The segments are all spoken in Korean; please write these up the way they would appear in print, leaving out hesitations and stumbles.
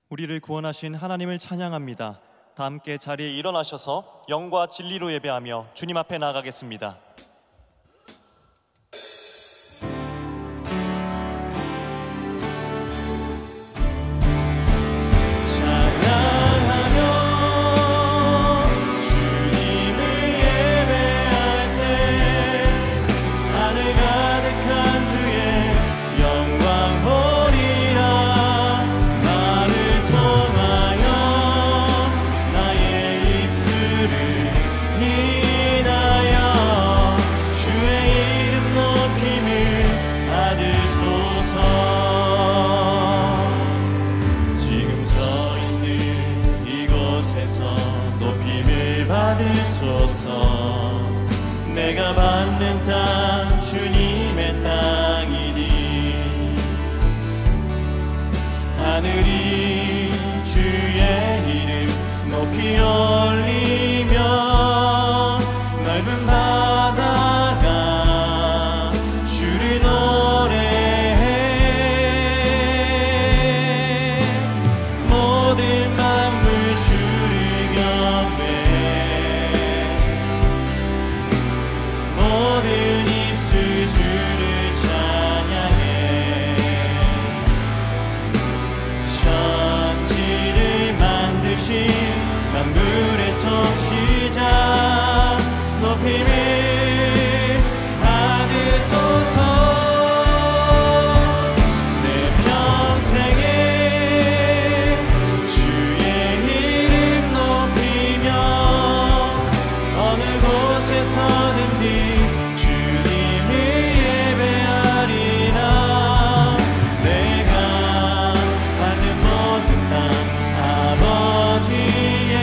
우리를 구원하신 하나님을 찬양합니다. 다 함께 자리에 일어나셔서 영과 진리로 예배하며 주님 앞에 나아가겠습니다. 내가 받는 땅 주님의 땅이니 하늘이 주의 이름 높이 올리며 넓은 바다가 주를 노래해 모든 만물 주를 경배해 모든 입술 주를 찬양해 천지를 만드신 만물의 통치자 높임을 받으소서 내 평생에 주의 이름 높이며 어느 곳에서든지 주님을 예배하리라 내가 받는 모든 땅 아버지의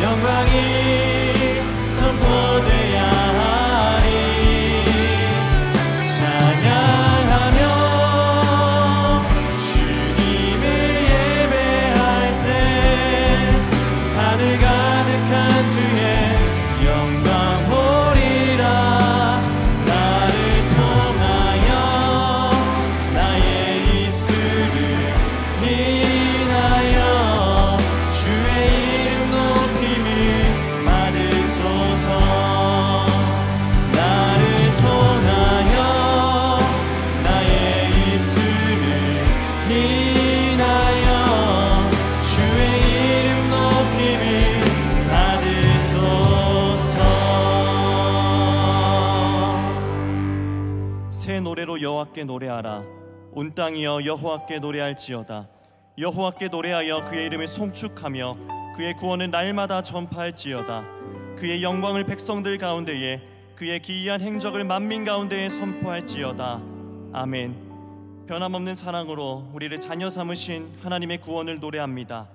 영광이 선포되야 하리 찬양하며 주님을 예배할 때 하늘 가득한 주의 영광 보리라 나를 통하여 나의 입술을 인하여 주의 이름 높임을 받으소서 나를 통하여 나의 입술을 인하여 주의 이름 높임을 받으소서 새 노래로 여호와께 노래하라. 온 땅이여 여호와께 노래할지어다. 여호와께 노래하여 그의 이름을 송축하며 그의 구원을 날마다 전파할지어다. 그의 영광을 백성들 가운데에 그의 기이한 행적을 만민 가운데에 선포할지어다. 아멘. 변함없는 사랑으로 우리를 자녀 삼으신 하나님의 구원을 노래합니다.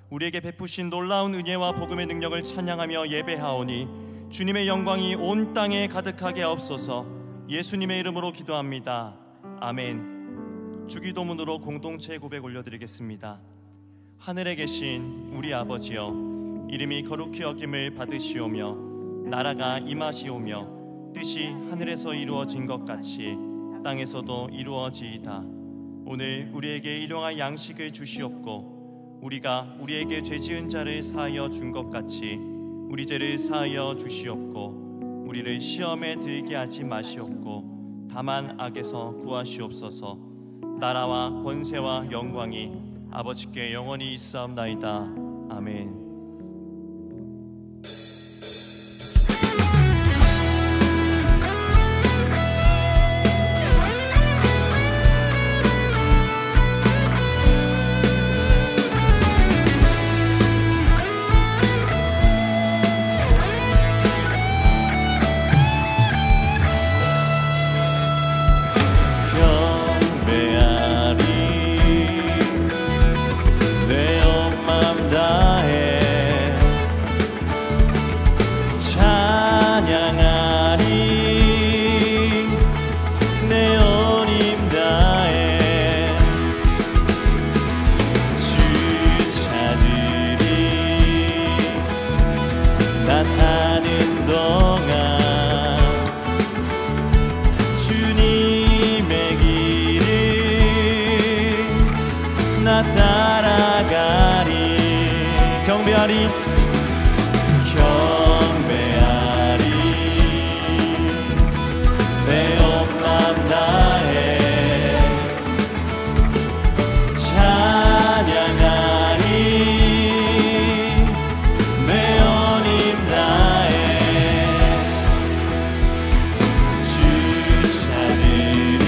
우리에게 베푸신 놀라운 은혜와 복음의 능력을 찬양하며 예배하오니 주님의 영광이 온 땅에 가득하게 하옵소서. 예수님의 이름으로 기도합니다. 아멘. 주기도문으로 공동체 고백 올려드리겠습니다. 하늘에 계신 우리 아버지여, 이름이 거룩히 여김을 받으시오며 나라가 임하시오며 뜻이 하늘에서 이루어진 것 같이 땅에서도 이루어지이다. 오늘 우리에게 일용할 양식을 주시옵고 우리가 우리에게 죄지은 자를 사하여 준 것 같이 우리 죄를 사하여 주시옵고 우리를 시험에 들게 하지 마시옵고 다만 악에서 구하시옵소서. 나라와 권세와 영광이 아버지께 영원히 있사옵나이다. 아멘. 내 온 맘 다해 따라가리. 경배하리 경배하리 내 온 맘 다해 찬양하리 내 온 힘 다해 주 찾으리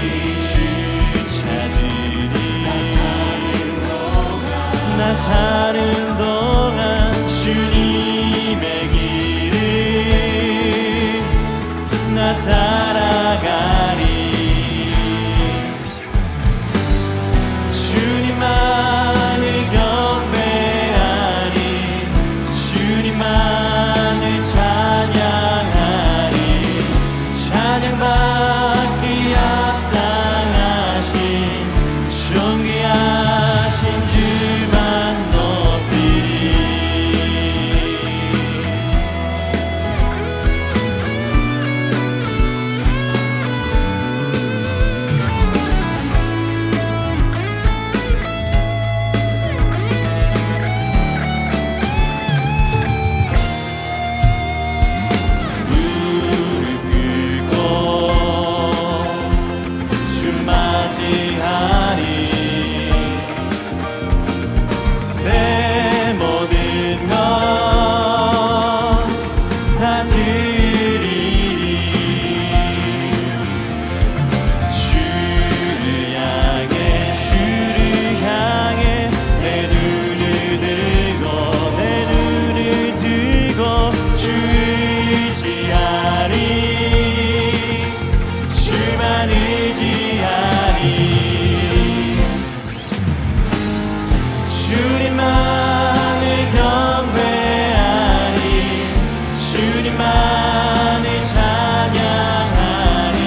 나 사는 동안 주님의 길을 나 따라가리. 주님만을 경배하리 주님만을 찬양하리 찬양받기 합당하신 존귀하신 주만 높이리. 무릎 꿇고 주 맞이하리 내 모든 것 다 드리리. 주를 향해 내 눈을 들고 주 의지하리 주만 의지하리. 주님만을 경배하리 주님만을 찬양하리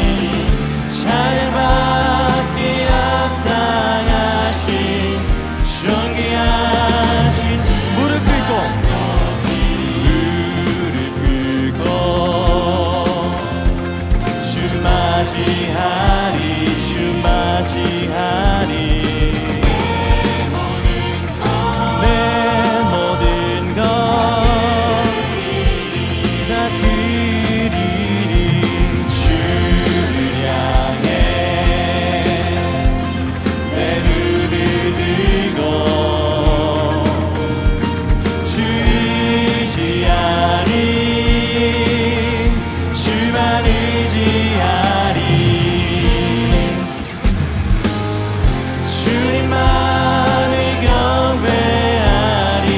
찬양받기 합당하신 존귀하신 무릎 꿇고 주 맞이하리 주 맞이하리 내 모든 것 다 드리리. 주를 향해 내 눈을 들고 주 의지하리 주만 의지하리. 주님만을 경배하리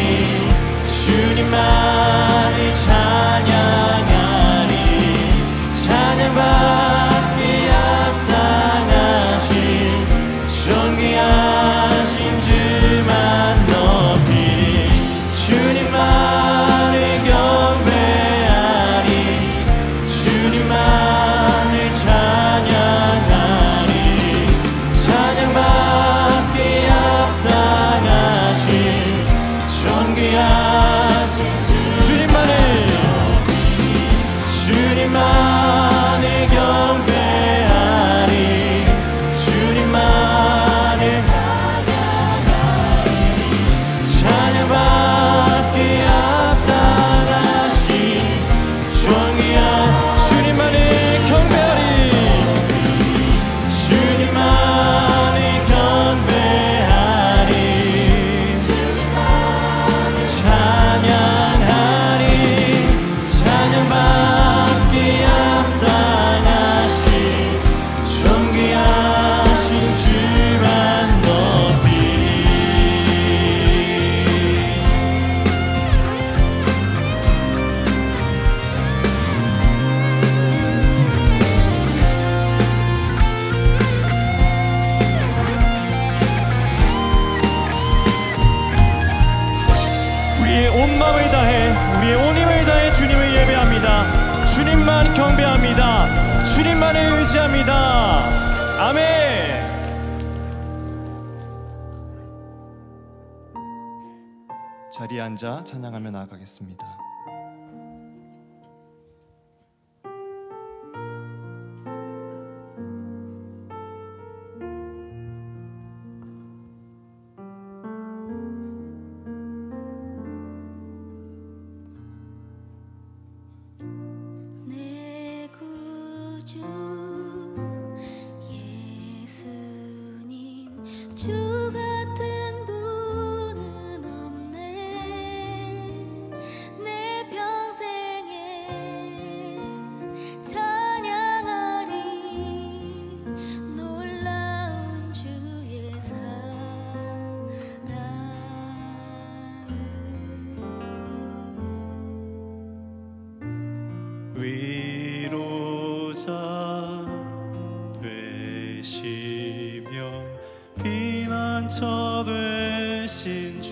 주님만을 찬양하리 찬양받기 합당하신 존귀하신 주만 높이리. 주님만을 경배하리 주님만을 찬양하리 찬양받기 합당하신 존귀하신 주님만을 경배하리 주님만을 찬양받기 합당하신 존귀한 주님만을 경배하리 주님만을 경배하리 찬양하리 찬양받기 합당하신 존귀하신 주만 높이리. 우리의 온 마음을 다해 우리의 온 힘을 다해 주님을 예배합니다. 주님만 경배합니다. 주님만을 의지합니다. 아멘. 자리에 앉아 찬양하며 나아가겠습니다.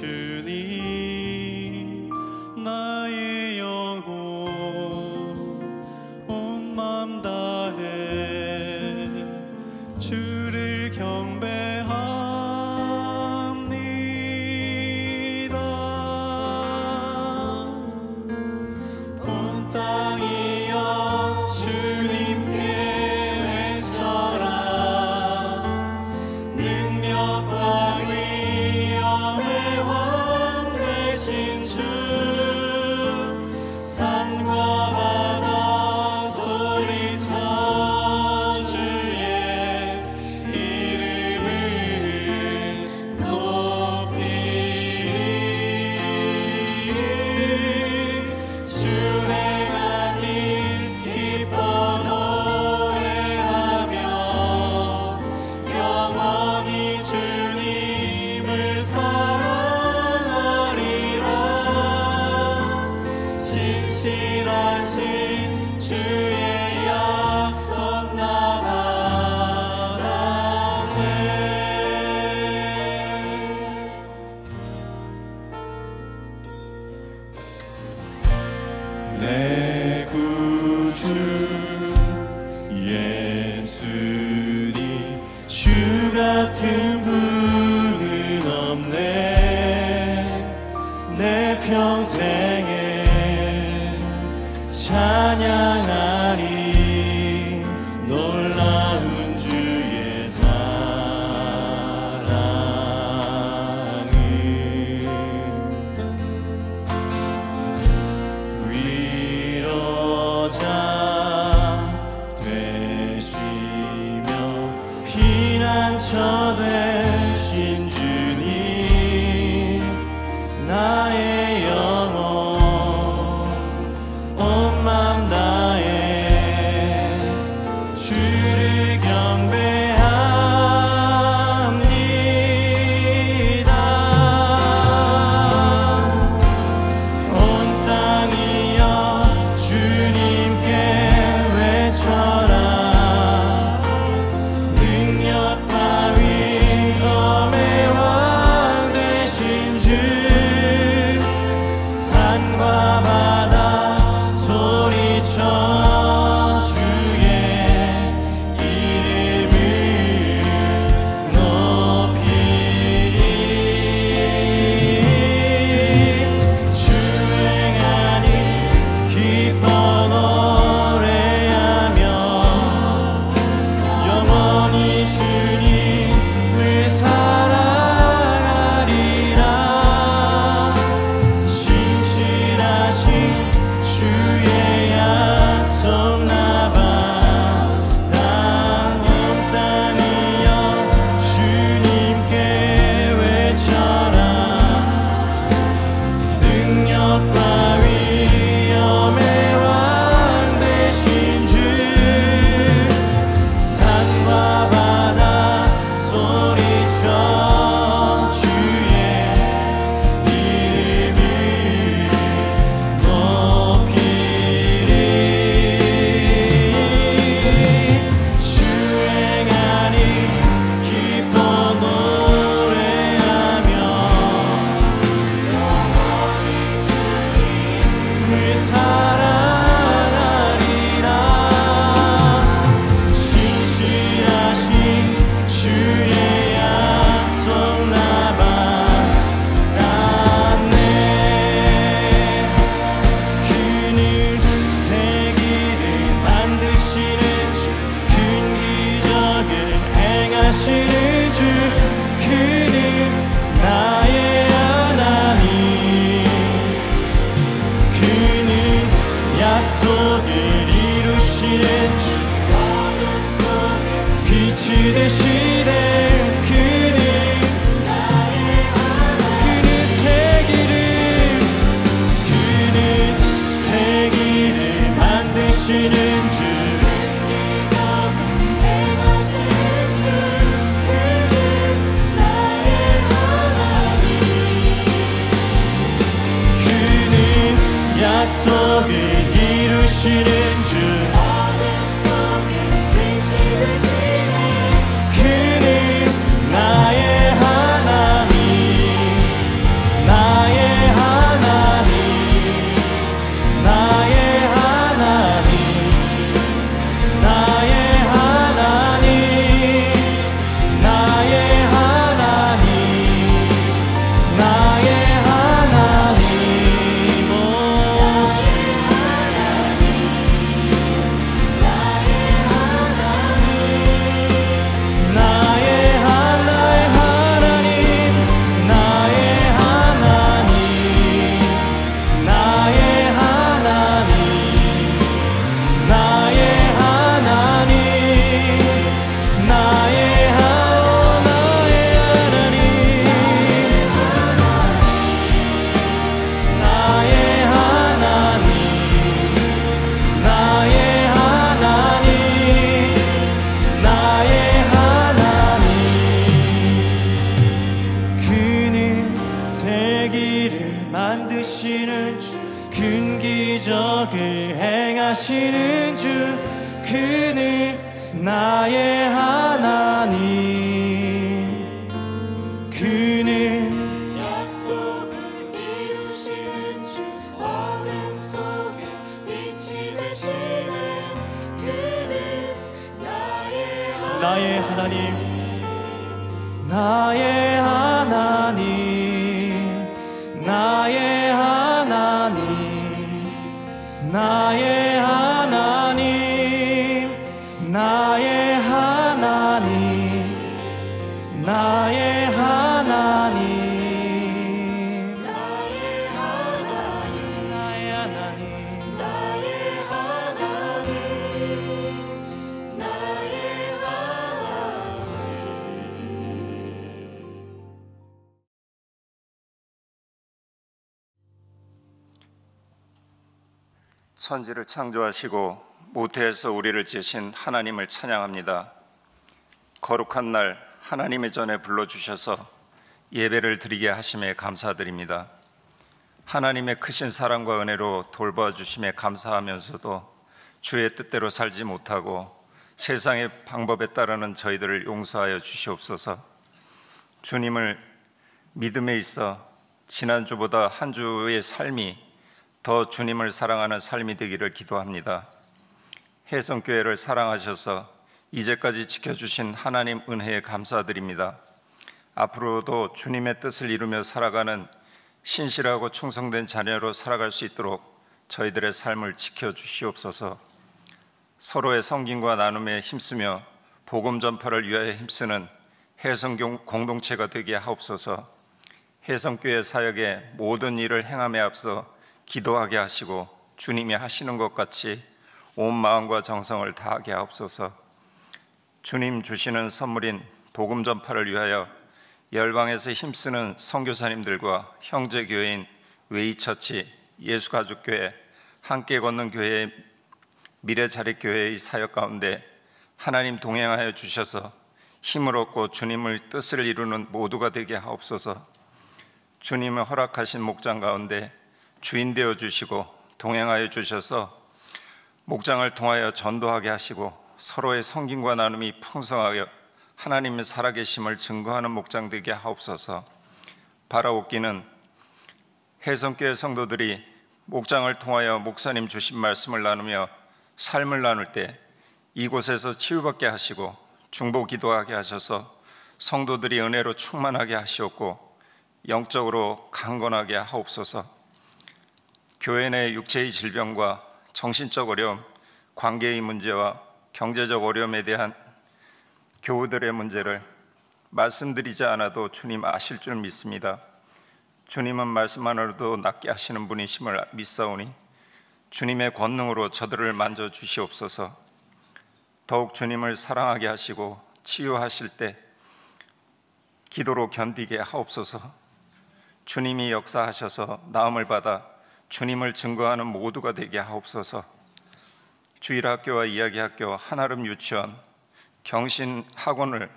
주님 나의 영혼 온 맘 다해 주를 경배합니다. 온 땅이여 주님께 외쳐라. 능력과 위엄의 왕 되신 주 산과 바다 소리쳐 주의 이름을 높이리. 주 행한 일 기뻐 노래하며 영원히 주님을 사랑하리라. 신실하신 주의 약속 나 바라네. 내 구주 예수님 주 같은 분은 없네. 내 평생에 찬양하리 놀라운 주의 사랑을. 위로자 되시며 피난처 되신 주님 나의 영혼 온 맘 다해 주를 경배합니다. 온 땅이여 주님께 외쳐라. 능력과 위엄의 왕 되신 주 산과 바다 소리쳐 주의 이름을 높이리. 주 행한 일 기뻐 노래하며 영원히 주님을 사랑하리라. 신실하신 주의 약속 나 바라네. 땅이여 주님께 외쳐라. 능력과 위엄의 왕 되신 주 산과 바다 소리쳐 주의 이름을 높이리. 주 행한 일 기뻐 노래하며 영원히 주님을 사랑하리라. 신실하신 주의 약속 나 바라네. 그는 세기를 만드시는 주 큰 기적을 행하시는 주 그는 나의 하나님. 그는 약속을 이루시는 주 빛이 되시네. 그는 세기를 만드시는 주 그는 약속을 이루시는 주 그는 나의 하나님. 만드시는 주, 큰 기적을 행하시는 주, 그는 나의 하나님. 그는 약속을 이루시는 주, 어둠 속에 빛이 되시는 그는 나의 하나님. 나의 하나님, 나의 하나님, 나의 하나님, 나의 하나님, 나의 하나님, 나의 하나님, 나의 하나님, 나의 하나님, 나의 천지를 창조하시고 모태에서 우리를 지으신 하나님을 찬양합니다. 거룩한 날 하나님의 전에 불러주셔서 예배를 드리게 하심에 감사드립니다. 하나님의 크신 사랑과 은혜로 돌봐주심에 감사하면서도 주의 뜻대로 살지 못하고 세상의 방법에 따르는 저희들을 용서하여 주시옵소서. 주님을 믿음에 있어 지난주보다 한 주의 삶이 더 주님을 사랑하는 삶이 되기를 기도합니다. 혜성교회를 사랑하셔서 이제까지 지켜주신 하나님 은혜에 감사드립니다. 앞으로도 주님의 뜻을 이루며 살아가는 신실하고 충성된 자녀로 살아갈 수 있도록 저희들의 삶을 지켜주시옵소서. 서로의 섬김과 나눔에 힘쓰며 복음 전파를 위하여 힘쓰는 혜성 공동체가 되게 하옵소서. 혜성교회 사역의 모든 일을 행함에 앞서 기도하게 하시고 주님이 하시는 것 같이 온 마음과 정성을 다하게 하옵소서. 주님 주시는 선물인 복음 전파를 위하여 열방에서 힘쓰는 선교사님들과 형제교회인 웨이처치, 예수가족교회, 함께 걷는 교회의 미래자립교회의 사역 가운데 하나님 동행하여 주셔서 힘을 얻고 주님의 뜻을 이루는 모두가 되게 하옵소서. 주님의 허락하신 목장 가운데 주인 되어 주시고 동행하여 주셔서 목장을 통하여 전도하게 하시고 서로의 섬김과 나눔이 풍성하여 하나님의 살아계심을 증거하는 목장 되게 하옵소서. 바라옵기는 혜성교회 성도들이 목장을 통하여 목사님 주신 말씀을 나누며 삶을 나눌 때 이곳에서 치유받게 하시고 중보 기도하게 하셔서 성도들이 은혜로 충만하게 하시옵고 영적으로 강건하게 하옵소서. 교회 내 육체의 질병과 정신적 어려움, 관계의 문제와 경제적 어려움에 대한 교우들의 문제를 말씀드리지 않아도 주님 아실 줄 믿습니다. 주님은 말씀만으로도 낫게 하시는 분이심을 믿사오니 주님의 권능으로 저들을 만져주시옵소서. 더욱 주님을 사랑하게 하시고 치유하실 때 기도로 견디게 하옵소서. 주님이 역사하셔서 나음을 받아 주님을 증거하는 모두가 되게 하옵소서. 주일학교와 이야기학교, 한아름 유치원, 경신학원을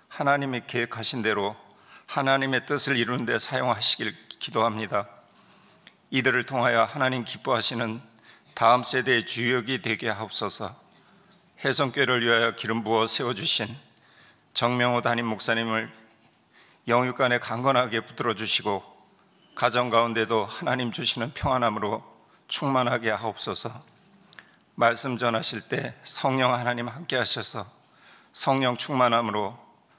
하나님이 계획하신 대로 하나님의 뜻을 이루는 데 사용하시길 기도합니다. 이들을 통하여 하나님 기뻐하시는 다음 세대의 주역이 되게 하옵소서. 혜성교회를 위하여 기름 부어 세워주신 정명호 담임 목사님을 영육간에 강건하게 붙들어 주시고 가정 가운데도 하나님 주시는 평안함으로 충만하게 하옵소서. 말씀 전하실 때 성령 하나님 함께 하셔서 성령 충만함으로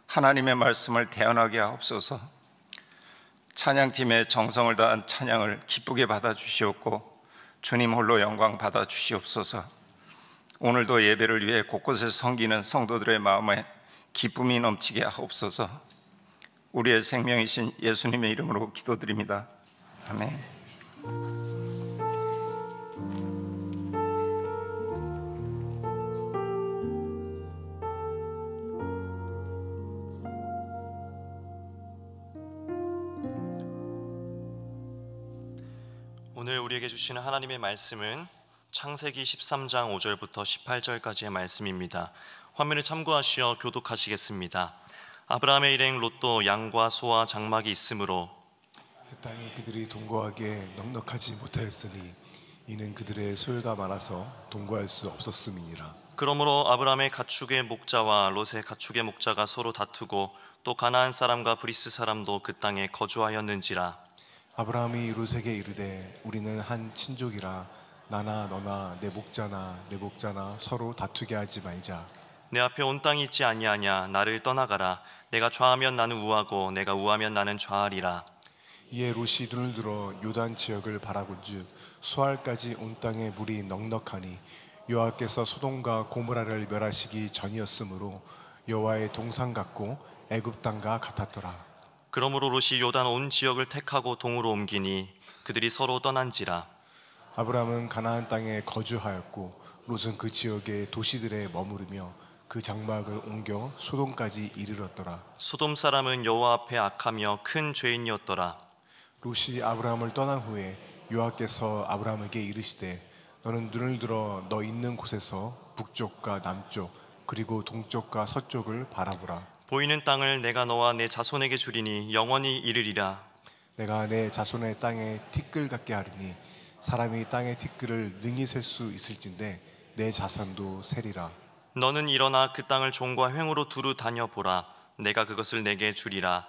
하나님의 말씀을 대언하게 하옵소서. 찬양팀의 정성을 다한 찬양을 기쁘게 받아주시옵고 주님 홀로 영광 받아주시옵소서. 오늘도 예배를 위해 곳곳에 섬기는 성도들의 마음에 기쁨이 넘치게 하옵소서. 우리의 생명이신 예수님의 이름으로 기도드립니다. 아멘. 오늘 우리에게 주시는 하나님의 말씀은 창세기 13장 5절부터 18절까지의 말씀입니다. 화면을 참고하시어 교독하시겠습니다. 아브라함의 일행 롯도 양과 소와 장막이 있으므로 그 땅이 그들이 동거하기에 넉넉하지 못하였으니 이는 그들의 소유가 많아서 동거할 수 없었음이니라. 그러므로 아브라함의 가축의 목자와 롯의 가축의 목자가 서로 다투고 또 가나안 사람과 브리스 사람도 그 땅에 거주하였는지라. 아브라함이 롯에게 이르되 우리는 한 친족이라 나나 너나 내 목자나 내 목자나 서로 다투게 하지 말자. 내 앞에 온 땅이 있지 아니하냐. 나를 떠나가라. 내가 좌하면 나는 우하고 내가 우하면 나는 좌하리라. 이에 롯이 눈을 들어 요단 지역을 바라본즉 수알까지 온 땅에 물이 넉넉하니 여호와께서 소돔과 고모라를 멸하시기 전이었으므로 여호와의 동산 같고 애굽 땅과 같았더라. 그러므로 롯이 요단 온 지역을 택하고 동으로 옮기니 그들이 서로 떠난지라. 아브라함은 가나안 땅에 거주하였고 롯은 그 지역의 도시들에 머무르며 그 장막을 옮겨 소돔까지 이르렀더라. 소돔 사람은 여호와 앞에 악하며 큰 죄인이었더라. 롯이 아브라함을 떠난 후에 여호와께서 아브라함에게 이르시되 너는 눈을 들어 너 있는 곳에서 북쪽과 남쪽 그리고 동쪽과 서쪽을 바라보라. 보이는 땅을 내가 너와 내 자손에게 주리니 영원히 이르리라. 내가 내 자손의 땅에 티끌 같게 하리니 사람이 땅의 티끌을 능히 셀 수 있을진데 내 자손도 세리라. 너는 일어나 그 땅을 종과 횡으로 두루 다녀보라. 내가 그것을 내게 주리라.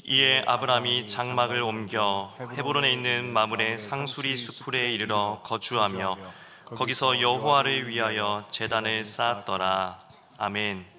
이에 아브라함이 장막을 옮겨 헤브론에 있는 마므레 상수리 수풀에 이르러 거주하며 거기서 여호와를 위하여 제단을 쌓았더라. 아멘.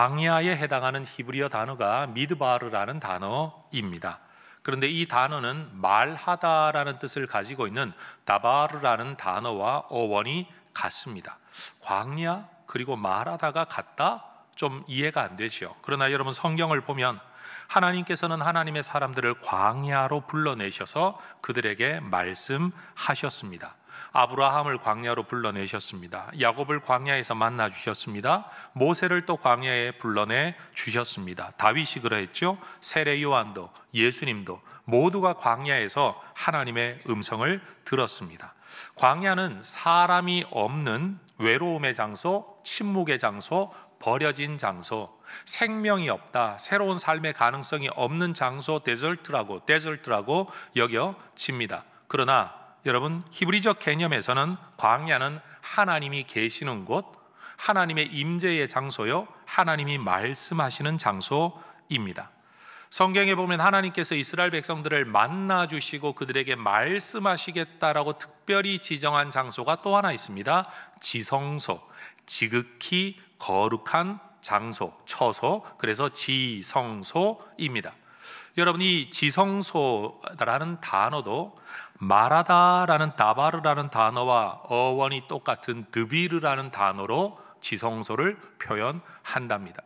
광야에 해당하는 히브리어 단어가 미드바르라는 단어입니다. 그런데 이 단어는 말하다라는 뜻을 가지고 있는 다바르라는 단어와 어원이 같습니다. 광야 그리고 말하다가 같다? 좀 이해가 안 되죠. 그러나 여러분 성경을 보면 하나님께서는 하나님의 사람들을 광야로 불러내셔서 그들에게 말씀하셨습니다. 아브라함을 광야로 불러내셨습니다. 야곱을 광야에서 만나 주셨습니다. 모세를 또 광야에 불러내 주셨습니다. 다윗이 그러했죠. 세례 요한도 예수님도 모두가 광야에서 하나님의 음성을 들었습니다. 광야는 사람이 없는 외로움의 장소, 침묵의 장소, 버려진 장소, 생명이 없다, 새로운 삶의 가능성이 없는 장소, 데절트라고 여겨집니다. 그러나 여러분 히브리적 개념에서는 광야는 하나님이 계시는 곳, 하나님의 임재의 장소요, 하나님이 말씀하시는 장소입니다. 성경에 보면 하나님께서 이스라엘 백성들을 만나 주시고 그들에게 말씀하시겠다라고 특별히 지정한 장소가 또 하나 있습니다. 지성소, 지극히 거룩한 장소, 처소, 그래서 지성소입니다. 여러분 이 지성소라는 단어도 말하다라는 다바르라는 단어와 어원이 똑같은 드비르라는 단어로 지성소를 표현한답니다.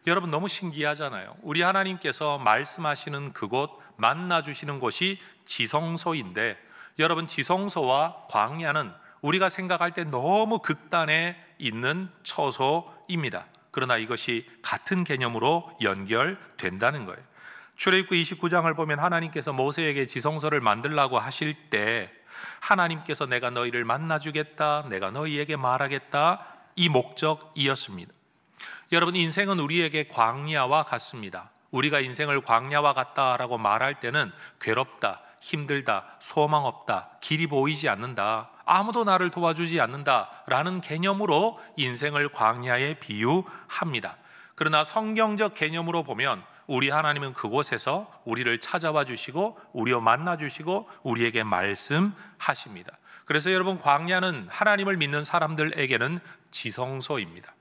여러분 너무 신기하잖아요. 우리 하나님께서 말씀하시는 그곳, 만나주시는 곳이 지성소인데 여러분 지성소와 광야는 우리가 생각할 때 너무 극단에 있는 처소입니다. 그러나 이것이 같은 개념으로 연결된다는 거예요. 출애굽기 29장을 보면 하나님께서 모세에게 지성소를 만들라고 하실 때 하나님께서 내가 너희를 만나주겠다, 내가 너희에게 말하겠다, 이 목적이었습니다. 여러분 인생은 우리에게 광야와 같습니다. 우리가 인생을 광야와 같다라고 말할 때는 괴롭다, 힘들다, 소망 없다, 길이 보이지 않는다, 아무도 나를 도와주지 않는다라는 개념으로 인생을 광야에 비유합니다. 그러나 성경적 개념으로 보면 우리 하나님은 그곳에서 우리를 찾아와 주시고 우리와 만나 주시고 우리에게 말씀하십니다. 그래서 여러분 광야는 하나님을 믿는 사람들에게는 지성소입니다.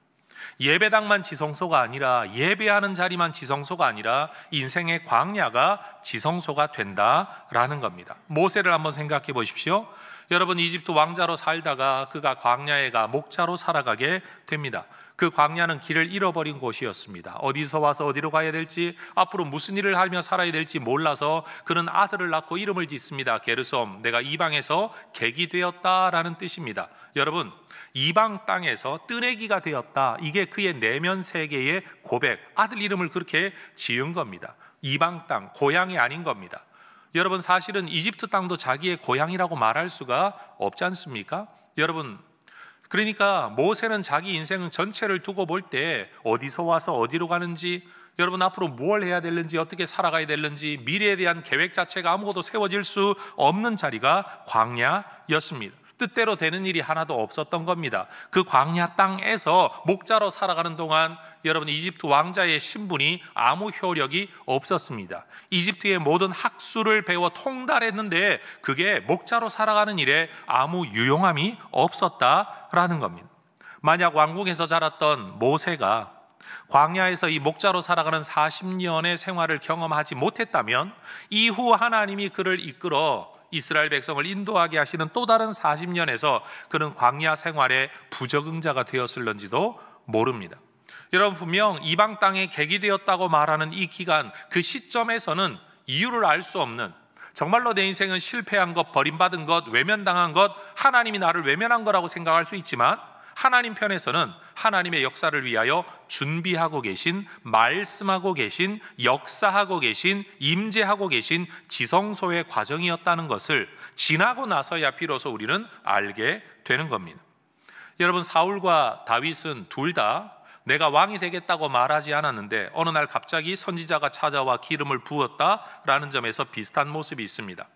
예배당만 지성소가 아니라 예배하는 자리만 지성소가 아니라 인생의 광야가 지성소가 된다라는 겁니다. 모세를 한번 생각해 보십시오. 여러분 이집트 왕자로 살다가 그가 광야에 가 목자로 살아가게 됩니다. 그 광야는 길을 잃어버린 곳이었습니다. 어디서 와서 어디로 가야 될지, 앞으로 무슨 일을 하며 살아야 될지 몰라서 그는 아들을 낳고 이름을 짓습니다. 게르솜, 내가 이방에서 객이 되었다라는 뜻입니다. 여러분 이방 땅에서 뜨내기가 되었다, 이게 그의 내면 세계의 고백, 아들 이름을 그렇게 지은 겁니다. 이방 땅, 고향이 아닌 겁니다. 여러분 사실은 이집트 땅도 자기의 고향이라고 말할 수가 없지 않습니까? 여러분 그러니까 모세는 자기 인생 전체를 두고 볼 때 어디서 와서 어디로 가는지, 여러분 앞으로 뭘 해야 되는지, 어떻게 살아가야 되는지 미래에 대한 계획 자체가 아무것도 세워질 수 없는 자리가 광야였습니다. 뜻대로 되는 일이 하나도 없었던 겁니다. 그 광야 땅에서 목자로 살아가는 동안 여러분 이집트 왕자의 신분이 아무 효력이 없었습니다. 이집트의 모든 학술을 배워 통달했는데 그게 목자로 살아가는 일에 아무 유용함이 없었다라는 겁니다. 만약 왕궁에서 자랐던 모세가 광야에서 이 목자로 살아가는 40년의 생활을 경험하지 못했다면 이후 하나님이 그를 이끌어 이스라엘 백성을 인도하게 하시는 또 다른 40년에서 그는 광야 생활의 부적응자가 되었을런지도 모릅니다. 여러분 분명 이방 땅에 객이 되었다고 말하는 이 기간, 그 시점에서는 이유를 알 수 없는, 정말로 내 인생은 실패한 것, 버림받은 것, 외면당한 것, 하나님이 나를 외면한 거라고 생각할 수 있지만 하나님 편에서는 하나님의 역사를 위하여 준비하고 계신, 말씀하고 계신, 역사하고 계신, 임재하고 계신 지성소의 과정이었다는 것을 지나고 나서야 비로소 우리는 알게 되는 겁니다. 여러분 사울과 다윗은 둘 다 내가 왕이 되겠다고 말하지 않았는데 어느 날 갑자기 선지자가 찾아와 기름을 부었다라는 점에서 비슷한 모습이 있습니다.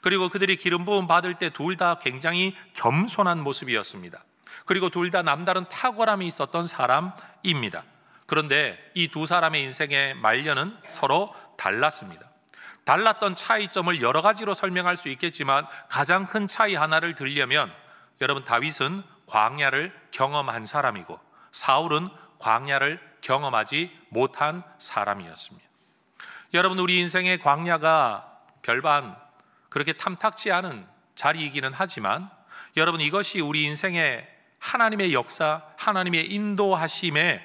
그리고 그들이 기름 부음 받을 때 둘 다 굉장히 겸손한 모습이었습니다. 그리고 둘 다 남다른 탁월함이 있었던 사람입니다. 그런데 이 두 사람의 인생의 말년은 서로 달랐습니다. 달랐던 차이점을 여러 가지로 설명할 수 있겠지만 가장 큰 차이 하나를 들려면 여러분 다윗은 광야를 경험한 사람이고 사울은 광야를 경험하지 못한 사람이었습니다. 여러분, 우리 인생의 광야가 별반 그렇게 탐탁치 않은 자리이기는 하지만 여러분, 이것이 우리 인생의 하나님의 역사, 하나님의 인도하심의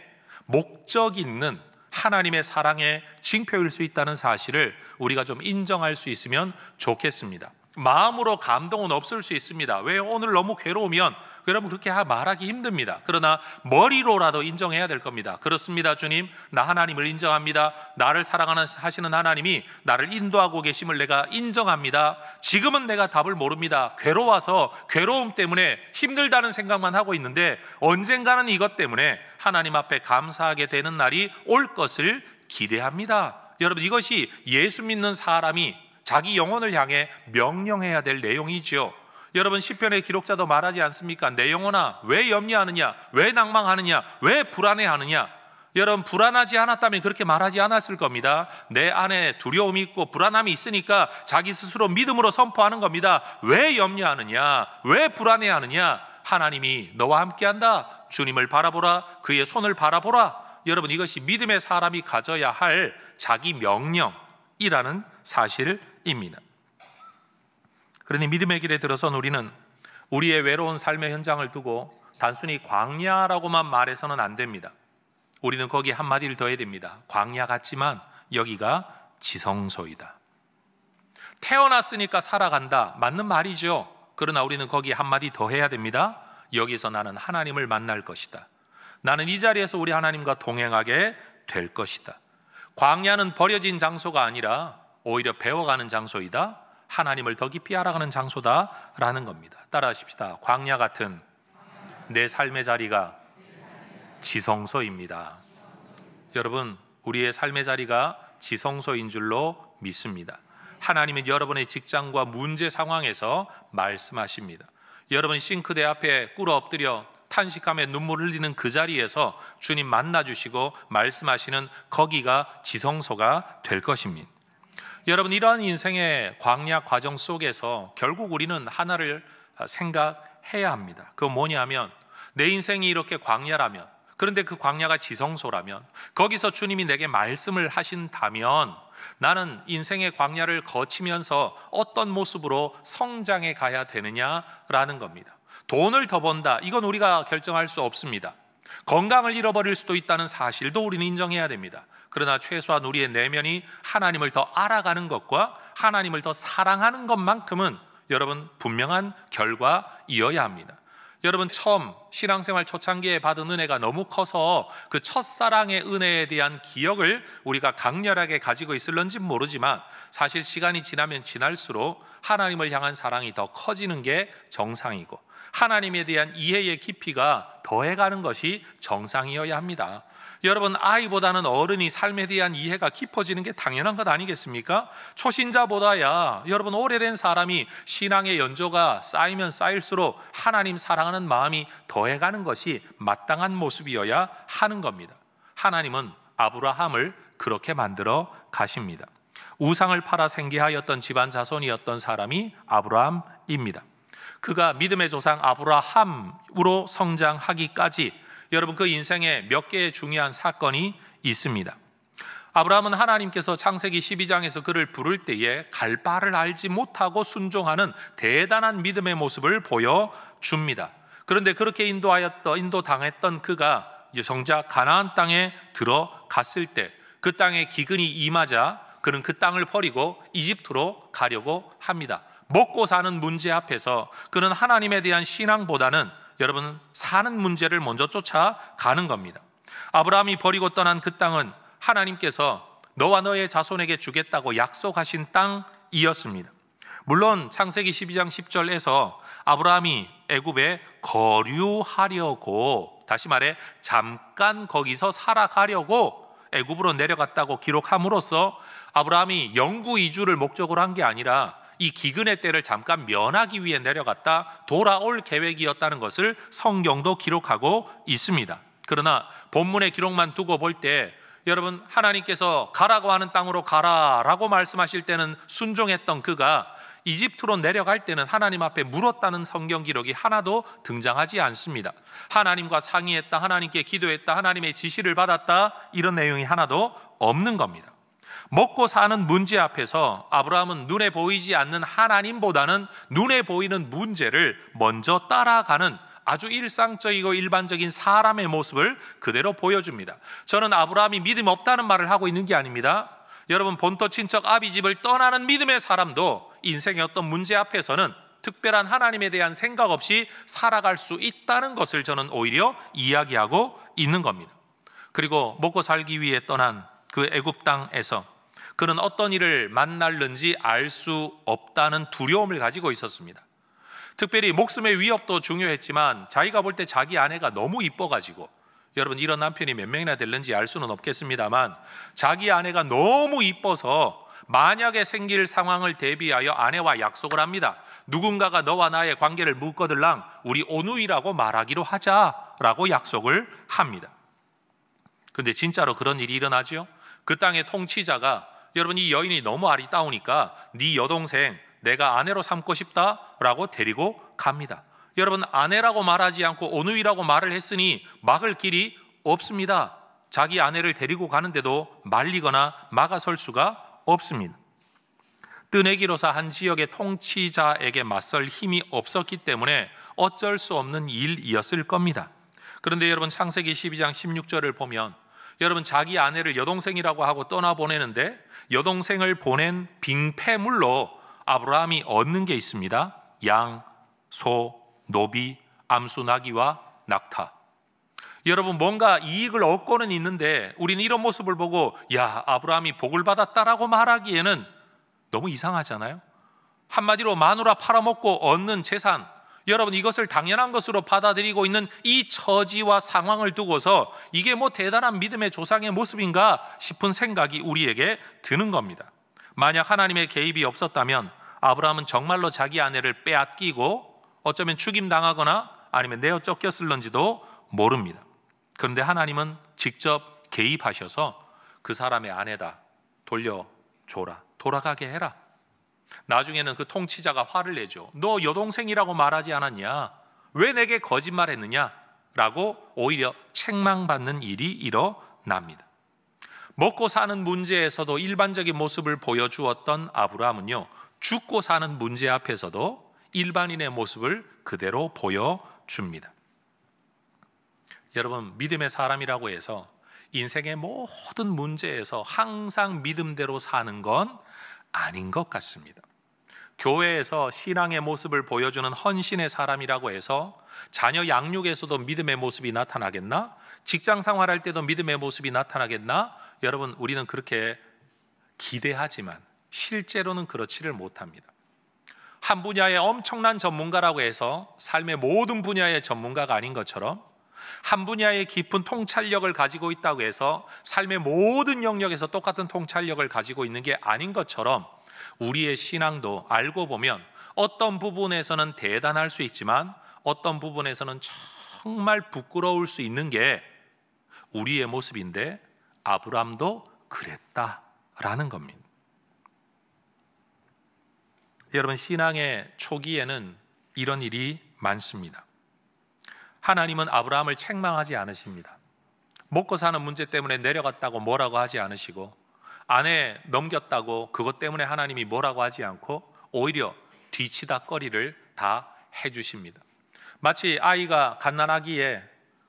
목적 있는 하나님의 사랑의 징표일 수 있다는 사실을 우리가 좀 인정할 수 있으면 좋겠습니다. 마음으로 감동은 없을 수 있습니다. 왜? 오늘 너무 괴로우면 여러분 그렇게 말하기 힘듭니다. 그러나 머리로라도 인정해야 될 겁니다. 그렇습니다, 주님, 나 하나님을 인정합니다. 나를 사랑하시는 하나님이 나를 인도하고 계심을 내가 인정합니다. 지금은 내가 답을 모릅니다. 괴로워서 괴로움 때문에 힘들다는 생각만 하고 있는데 언젠가는 이것 때문에 하나님 앞에 감사하게 되는 날이 올 것을 기대합니다. 여러분, 이것이 예수 믿는 사람이 자기 영혼을 향해 명령해야 될 내용이지요. 여러분, 시편의 기록자도 말하지 않습니까? 내 영혼아, 왜 염려하느냐? 왜 낭망하느냐? 왜 불안해하느냐? 여러분, 불안하지 않았다면 그렇게 말하지 않았을 겁니다. 내 안에 두려움이 있고 불안함이 있으니까 자기 스스로 믿음으로 선포하는 겁니다. 왜 염려하느냐? 왜 불안해하느냐? 하나님이 너와 함께한다. 주님을 바라보라. 그의 손을 바라보라. 여러분, 이것이 믿음의 사람이 가져야 할 자기 명령이라는 사실입니다. 그러니 믿음의 길에 들어선 우리는 우리의 외로운 삶의 현장을 두고 단순히 광야라고만 말해서는 안 됩니다. 우리는 거기에 한마디를 더해야 됩니다. 광야 같지만 여기가 지성소이다. 태어났으니까 살아간다, 맞는 말이죠. 그러나 우리는 거기에 한마디 더 해야 됩니다. 여기서 나는 하나님을 만날 것이다. 나는 이 자리에서 우리 하나님과 동행하게 될 것이다. 광야는 버려진 장소가 아니라 오히려 배워가는 장소이다. 하나님을 더 깊이 알아가는 장소다라는 겁니다. 따라하십시다. 광야 같은 내 삶의 자리가 지성소입니다. 여러분, 우리의 삶의 자리가 지성소인 줄로 믿습니다. 하나님은 여러분의 직장과 문제 상황에서 말씀하십니다. 여러분이 싱크대 앞에 꿇어 엎드려 탄식하며 눈물을 흘리는 그 자리에서 주님 만나주시고 말씀하시는 거기가 지성소가 될 것입니다. 여러분, 이러한 인생의 광야 과정 속에서 결국 우리는 하나를 생각해야 합니다. 그건 뭐냐면, 내 인생이 이렇게 광야라면, 그런데 그 광야가 지성소라면, 거기서 주님이 내게 말씀을 하신다면 나는 인생의 광야를 거치면서 어떤 모습으로 성장해 가야 되느냐라는 겁니다. 돈을 더 번다, 이건 우리가 결정할 수 없습니다. 건강을 잃어버릴 수도 있다는 사실도 우리는 인정해야 됩니다. 그러나 최소한 우리의 내면이 하나님을 더 알아가는 것과 하나님을 더 사랑하는 것만큼은 여러분 분명한 결과이어야 합니다. 여러분, 처음 신앙생활 초창기에 받은 은혜가 너무 커서 그 첫사랑의 은혜에 대한 기억을 우리가 강렬하게 가지고 있을런지 모르지만 사실 시간이 지나면 지날수록 하나님을 향한 사랑이 더 커지는 게 정상이고 하나님에 대한 이해의 깊이가 더해가는 것이 정상이어야 합니다. 여러분, 아이보다는 어른이 삶에 대한 이해가 깊어지는 게 당연한 것 아니겠습니까? 초신자보다야 여러분 오래된 사람이 신앙의 연조가 쌓이면 쌓일수록 하나님 사랑하는 마음이 더해가는 것이 마땅한 모습이어야 하는 겁니다. 하나님은 아브라함을 그렇게 만들어 가십니다. 우상을 팔아 생계하였던 집안 자손이었던 사람이 아브라함입니다. 그가 믿음의 조상 아브라함으로 성장하기까지 여러분 그 인생에 몇 개의 중요한 사건이 있습니다. 아브라함은 하나님께서 창세기 12장에서 그를 부를 때에 갈 바를 알지 못하고 순종하는 대단한 믿음의 모습을 보여줍니다. 그런데 그렇게 인도당했던 그가 정작 가나안 땅에 들어갔을 때 그 땅에 기근이 임하자 그는 그 땅을 버리고 이집트로 가려고 합니다. 먹고 사는 문제 앞에서 그는 하나님에 대한 신앙보다는 여러분 사는 문제를 먼저 쫓아가는 겁니다. 아브라함이 버리고 떠난 그 땅은 하나님께서 너와 너의 자손에게 주겠다고 약속하신 땅이었습니다. 물론 창세기 12장 10절에서 아브라함이 애굽에 거류하려고, 다시 말해 잠깐 거기서 살아가려고 애굽으로 내려갔다고 기록함으로써 아브라함이 영구 이주를 목적으로 한 게 아니라 이 기근의 때를 잠깐 면하기 위해 내려갔다 돌아올 계획이었다는 것을 성경도 기록하고 있습니다. 그러나 본문의 기록만 두고 볼 때 여러분 하나님께서 가라고 하는 땅으로 가라라고 말씀하실 때는 순종했던 그가 이집트로 내려갈 때는 하나님 앞에 물었다는 성경 기록이 하나도 등장하지 않습니다. 하나님과 상의했다, 하나님께 기도했다, 하나님의 지시를 받았다, 이런 내용이 하나도 없는 겁니다. 먹고 사는 문제 앞에서 아브라함은 눈에 보이지 않는 하나님보다는 눈에 보이는 문제를 먼저 따라가는 아주 일상적이고 일반적인 사람의 모습을 그대로 보여줍니다. 저는 아브라함이 믿음이 없다는 말을 하고 있는 게 아닙니다. 여러분, 본토 친척 아비집을 떠나는 믿음의 사람도 인생의 어떤 문제 앞에서는 특별한 하나님에 대한 생각 없이 살아갈 수 있다는 것을 저는 오히려 이야기하고 있는 겁니다. 그리고 먹고 살기 위해 떠난 그 애굽 땅에서 그는 어떤 일을 만날는지 알 수 없다는 두려움을 가지고 있었습니다. 특별히 목숨의 위협도 중요했지만 자기가 볼 때 자기 아내가 너무 이뻐가지고, 여러분 이런 남편이 몇 명이나 될는지 알 수는 없겠습니다만, 자기 아내가 너무 이뻐서 만약에 생길 상황을 대비하여 아내와 약속을 합니다. 누군가가 너와 나의 관계를 묻거들랑 우리 오누이라고 말하기로 하자라고 약속을 합니다. 근데 진짜로 그런 일이 일어나죠. 그 땅의 통치자가, 여러분 이 여인이 너무 아리따우니까 네 여동생 내가 아내로 삼고 싶다라고 데리고 갑니다. 여러분, 아내라고 말하지 않고 오누이라고 말을 했으니 막을 길이 없습니다. 자기 아내를 데리고 가는데도 말리거나 막아설 수가 없습니다. 뜨내기로서 한 지역의 통치자에게 맞설 힘이 없었기 때문에 어쩔 수 없는 일이었을 겁니다. 그런데 여러분, 창세기 12장 16절을 보면 여러분, 자기 아내를 여동생이라고 하고 떠나보내는데 여동생을 보낸 빙패물로 아브라함이 얻는 게 있습니다. 양, 소, 노비, 암수, 나귀와 낙타. 여러분, 뭔가 이익을 얻고는 있는데 우리는 이런 모습을 보고 야, 아브라함이 복을 받았다라고 말하기에는 너무 이상하잖아요. 한마디로 마누라 팔아먹고 얻는 재산, 여러분 이것을 당연한 것으로 받아들이고 있는 이 처지와 상황을 두고서 이게 뭐 대단한 믿음의 조상의 모습인가 싶은 생각이 우리에게 드는 겁니다. 만약 하나님의 개입이 없었다면 아브라함은 정말로 자기 아내를 빼앗기고 어쩌면 죽임당하거나 아니면 내어 쫓겼을런지도 모릅니다. 그런데 하나님은 직접 개입하셔서 그 사람의 아내다, 돌려줘라, 돌아가게 해라. 나중에는 그 통치자가 화를 내죠. 너 여동생이라고 말하지 않았냐? 왜 내게 거짓말했느냐? 라고 오히려 책망받는 일이 일어납니다. 먹고 사는 문제에서도 일반적인 모습을 보여주었던 아브라함은요, 죽고 사는 문제 앞에서도 일반인의 모습을 그대로 보여줍니다. 여러분, 믿음의 사람이라고 해서 인생의 모든 문제에서 항상 믿음대로 사는 건 아닌 것 같습니다. 교회에서 신앙의 모습을 보여주는 헌신의 사람이라고 해서 자녀 양육에서도 믿음의 모습이 나타나겠나? 직장 생활할 때도 믿음의 모습이 나타나겠나? 여러분, 우리는 그렇게 기대하지만 실제로는 그렇지를 못합니다. 한 분야의 엄청난 전문가라고 해서 삶의 모든 분야의 전문가가 아닌 것처럼, 한 분야의 깊은 통찰력을 가지고 있다고 해서 삶의 모든 영역에서 똑같은 통찰력을 가지고 있는 게 아닌 것처럼, 우리의 신앙도 알고 보면 어떤 부분에서는 대단할 수 있지만 어떤 부분에서는 정말 부끄러울 수 있는 게 우리의 모습인데, 아브라함도 그랬다라는 겁니다. 여러분, 신앙의 초기에는 이런 일이 많습니다. 하나님은 아브라함을 책망하지 않으십니다. 먹고 사는 문제 때문에 내려갔다고 뭐라고 하지 않으시고, 아내 넘겼다고 그것 때문에 하나님이 뭐라고 하지 않고 오히려 뒤치다꺼리를 다 해주십니다. 마치 아이가 갓난아기에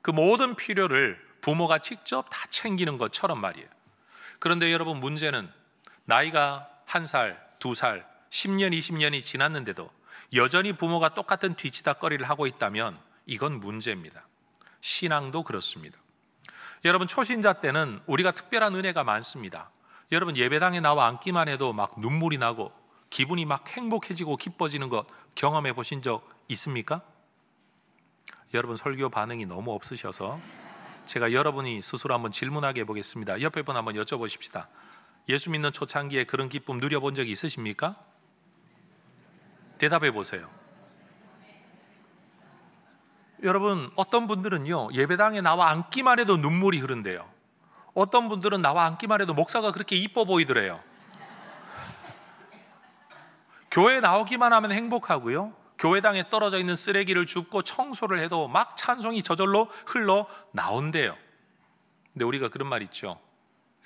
그 모든 필요를 부모가 직접 다 챙기는 것처럼 말이에요. 그런데 여러분, 문제는 나이가 1살, 2살, 10년, 20년이 지났는데도 여전히 부모가 똑같은 뒤치다꺼리를 하고 있다면 이건 문제입니다. 신앙도 그렇습니다. 여러분, 초신자 때는 우리가 특별한 은혜가 많습니다. 여러분, 예배당에 나와 앉기만 해도 막 눈물이 나고 기분이 막 행복해지고 기뻐지는 것 경험해 보신 적 있습니까? 여러분, 설교 반응이 너무 없으셔서 제가 여러분이 스스로 한번 질문하게 해보겠습니다. 옆에 분 한번 여쭤보십시다. 예수 믿는 초창기에 그런 기쁨 누려본 적이 있으십니까? 대답해 보세요. 여러분, 어떤 분들은요, 예배당에 나와 앉기만 해도 눈물이 흐른대요. 어떤 분들은 나와 앉기만 해도 목사가 그렇게 이뻐 보이더래요. 교회 나오기만 하면 행복하고요, 교회당에 떨어져 있는 쓰레기를 줍고 청소를 해도 막 찬송이 저절로 흘러 나온대요. 근데 우리가 그런 말 있죠.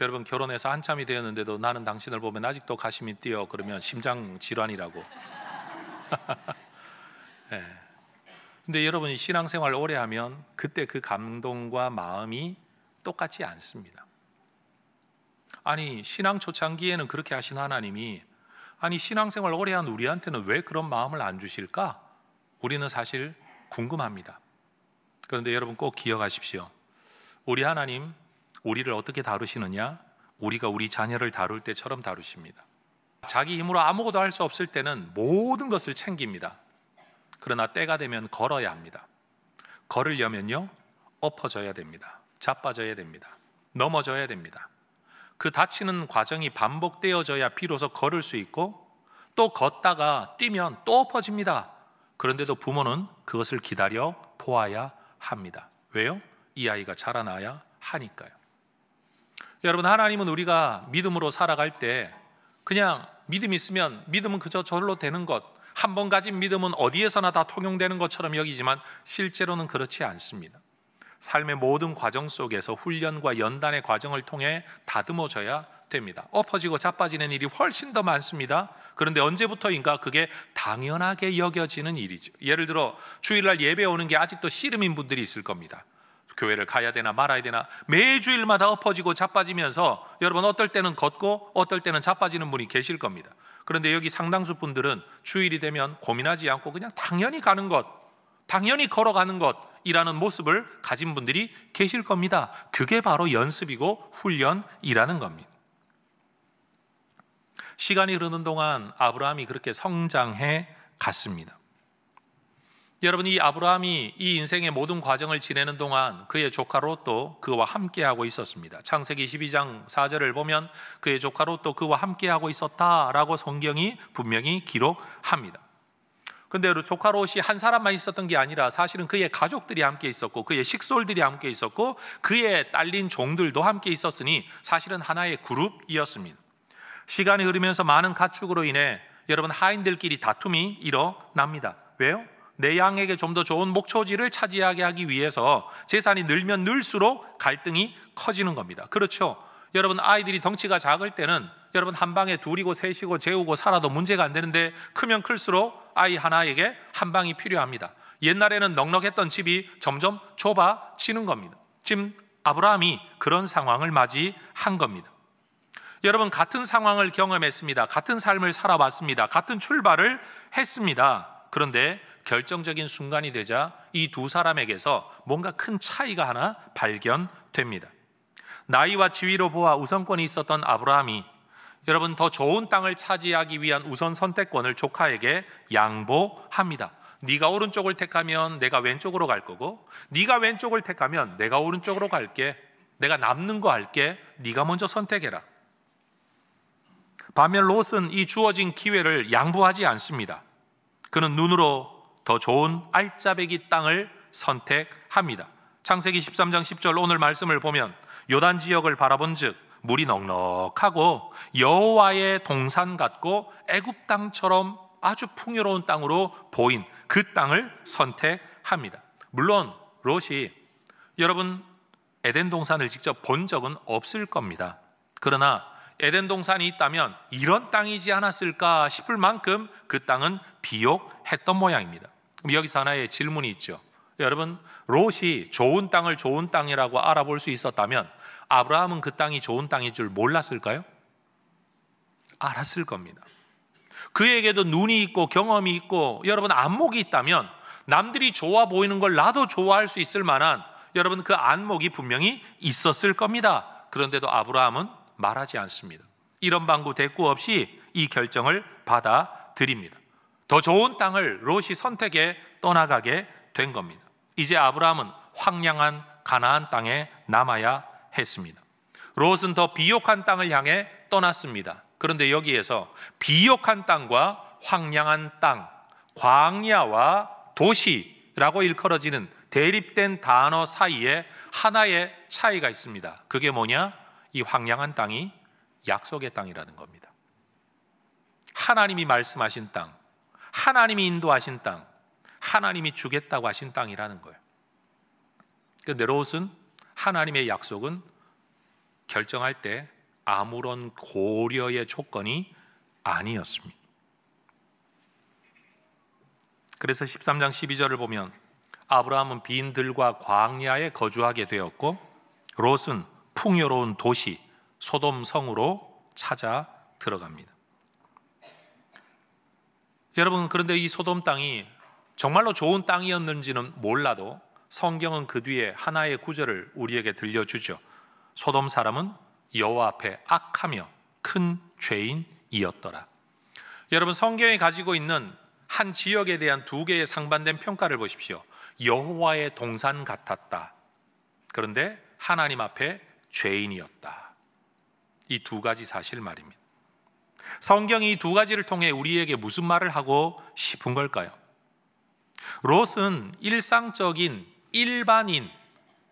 여러분, 결혼해서 한참이 되었는데도 나는 당신을 보면 아직도 가심이 뛰어, 그러면 심장 질환이라고. 네. 근데 여러분이 신앙생활 오래 하면 그때 그 감동과 마음이 똑같지 않습니다. 아니, 신앙 초창기에는 그렇게 하신 하나님이, 아니, 신앙생활 오래 한 우리한테는 왜 그런 마음을 안 주실까? 우리는 사실 궁금합니다. 그런데 여러분 꼭 기억하십시오. 우리 하나님, 우리를 어떻게 다루시느냐? 우리가 우리 자녀를 다룰 때처럼 다루십니다. 자기 힘으로 아무것도 할 수 없을 때는 모든 것을 챙깁니다. 그러나 때가 되면 걸어야 합니다. 걸으려면요, 엎어져야 됩니다. 자빠져야 됩니다. 넘어져야 됩니다. 그 다치는 과정이 반복되어져야 비로소 걸을 수 있고, 또 걷다가 뛰면 또 엎어집니다. 그런데도 부모는 그것을 기다려 보아야 합니다. 왜요? 이 아이가 자라나야 하니까요. 여러분, 하나님은 우리가 믿음으로 살아갈 때 그냥 믿음 있으면 믿음은 그저 저절로 되는 것, 한 번 가진 믿음은 어디에서나 다 통용되는 것처럼 여기지만 실제로는 그렇지 않습니다. 삶의 모든 과정 속에서 훈련과 연단의 과정을 통해 다듬어져야 됩니다. 엎어지고 자빠지는 일이 훨씬 더 많습니다. 그런데 언제부터인가 그게 당연하게 여겨지는 일이죠. 예를 들어 주일날 예배 오는 게 아직도 씨름인 분들이 있을 겁니다. 교회를 가야 되나 말아야 되나 매주일마다 엎어지고 자빠지면서, 여러분, 어떨 때는 걷고 어떨 때는 자빠지는 분이 계실 겁니다. 그런데 여기 상당수 분들은 주일이 되면 고민하지 않고 그냥 당연히 가는 것, 당연히 걸어가는 것이라는 모습을 가진 분들이 계실 겁니다. 그게 바로 연습이고 훈련이라는 겁니다. 시간이 흐르는 동안 아브라함이 그렇게 성장해 갔습니다. 여러분, 이 아브라함이 이 인생의 모든 과정을 지내는 동안 그의 조카 롯도 그와 함께하고 있었습니다. 창세기 12장 4절을 보면 그의 조카 롯도 그와 함께하고 있었다라고 성경이 분명히 기록합니다. 근데 조카 롯이 한 사람만 있었던 게 아니라 사실은 그의 가족들이 함께 있었고 그의 식솔들이 함께 있었고 그의 딸린 종들도 함께 있었으니 사실은 하나의 그룹이었습니다. 시간이 흐르면서 많은 가축으로 인해 여러분, 하인들끼리 다툼이 일어납니다. 왜요? 내 양에게 좀 더 좋은 목초지를 차지하게 하기 위해서 재산이 늘면 늘수록 갈등이 커지는 겁니다. 그렇죠? 여러분, 아이들이 덩치가 작을 때는 여러분 한 방에 둘이고 셋이고 재우고 살아도 문제가 안 되는데 크면 클수록 아이 하나에게 한 방이 필요합니다. 옛날에는 넉넉했던 집이 점점 좁아지는 겁니다. 지금 아브라함이 그런 상황을 맞이한 겁니다. 여러분, 같은 상황을 경험했습니다. 같은 삶을 살아봤습니다. 같은 출발을 했습니다. 그런데 결정적인 순간이 되자 이 두 사람에게서 뭔가 큰 차이가 하나 발견됩니다. 나이와 지위로 보아 우선권이 있었던 아브라함이 여러분, 더 좋은 땅을 차지하기 위한 우선 선택권을 조카에게 양보합니다. 네가 오른쪽을 택하면 내가 왼쪽으로 갈 거고, 네가 왼쪽을 택하면 내가 오른쪽으로 갈게. 내가 남는 거 할게. 네가 먼저 선택해라. 반면 롯은 이 주어진 기회를 양보하지 않습니다. 그는 눈으로 더 좋은 알짜배기 땅을 선택합니다. 창세기 13장 10절 오늘 말씀을 보면 요단 지역을 바라본즉 물이 넉넉하고 여호와의 동산 같고 애굽 땅처럼 아주 풍요로운 땅으로 보인 그 땅을 선택합니다. 물론 롯이 여러분 에덴 동산을 직접 본 적은 없을 겁니다. 그러나 에덴 동산이 있다면 이런 땅이지 않았을까 싶을 만큼 그 땅은 비옥했던 모양입니다. 그럼 여기서 하나의 질문이 있죠. 여러분, 롯이 좋은 땅을 좋은 땅이라고 알아볼 수 있었다면 아브라함은 그 땅이 좋은 땅인 줄 몰랐을까요? 알았을 겁니다. 그에게도 눈이 있고 경험이 있고 여러분 안목이 있다면 남들이 좋아 보이는 걸 나도 좋아할 수 있을 만한 여러분 그 안목이 분명히 있었을 겁니다. 그런데도 아브라함은 말하지 않습니다. 이런 방구 대꾸 없이 이 결정을 받아들입니다. 더 좋은 땅을 롯이 선택해 떠나가게 된 겁니다. 이제 아브라함은 황량한 가나안 땅에 남아야 했습니다. 롯은 더 비옥한 땅을 향해 떠났습니다. 그런데 여기에서 비옥한 땅과 황량한 땅, 광야와 도시라고 일컬어지는 대립된 단어 사이에 하나의 차이가 있습니다. 그게 뭐냐? 이 황량한 땅이 약속의 땅이라는 겁니다. 하나님이 말씀하신 땅, 하나님이 인도하신 땅, 하나님이 주겠다고 하신 땅이라는 거예요. 그런데 롯은 하나님의 약속은 결정할 때 아무런 고려의 조건이 아니었습니다. 그래서 13장 12절을 보면 아브라함은 빈 들과 광야에 거주하게 되었고 롯은 풍요로운 도시 소돔 성으로 찾아 들어갑니다. 여러분, 그런데 이 소돔 땅이 정말로 좋은 땅이었는지는 몰라도 성경은 그 뒤에 하나의 구절을 우리에게 들려주죠. 소돔 사람은 여호와 앞에 악하며 큰 죄인이었더라. 여러분, 성경이 가지고 있는 한 지역에 대한 두 개의 상반된 평가를 보십시오. 여호와의 동산 같았다. 그런데 하나님 앞에 죄인이었다. 이 두 가지 사실 말입니다. 성경이 이 두 가지를 통해 우리에게 무슨 말을 하고 싶은 걸까요? 롯은 일상적인 일반인,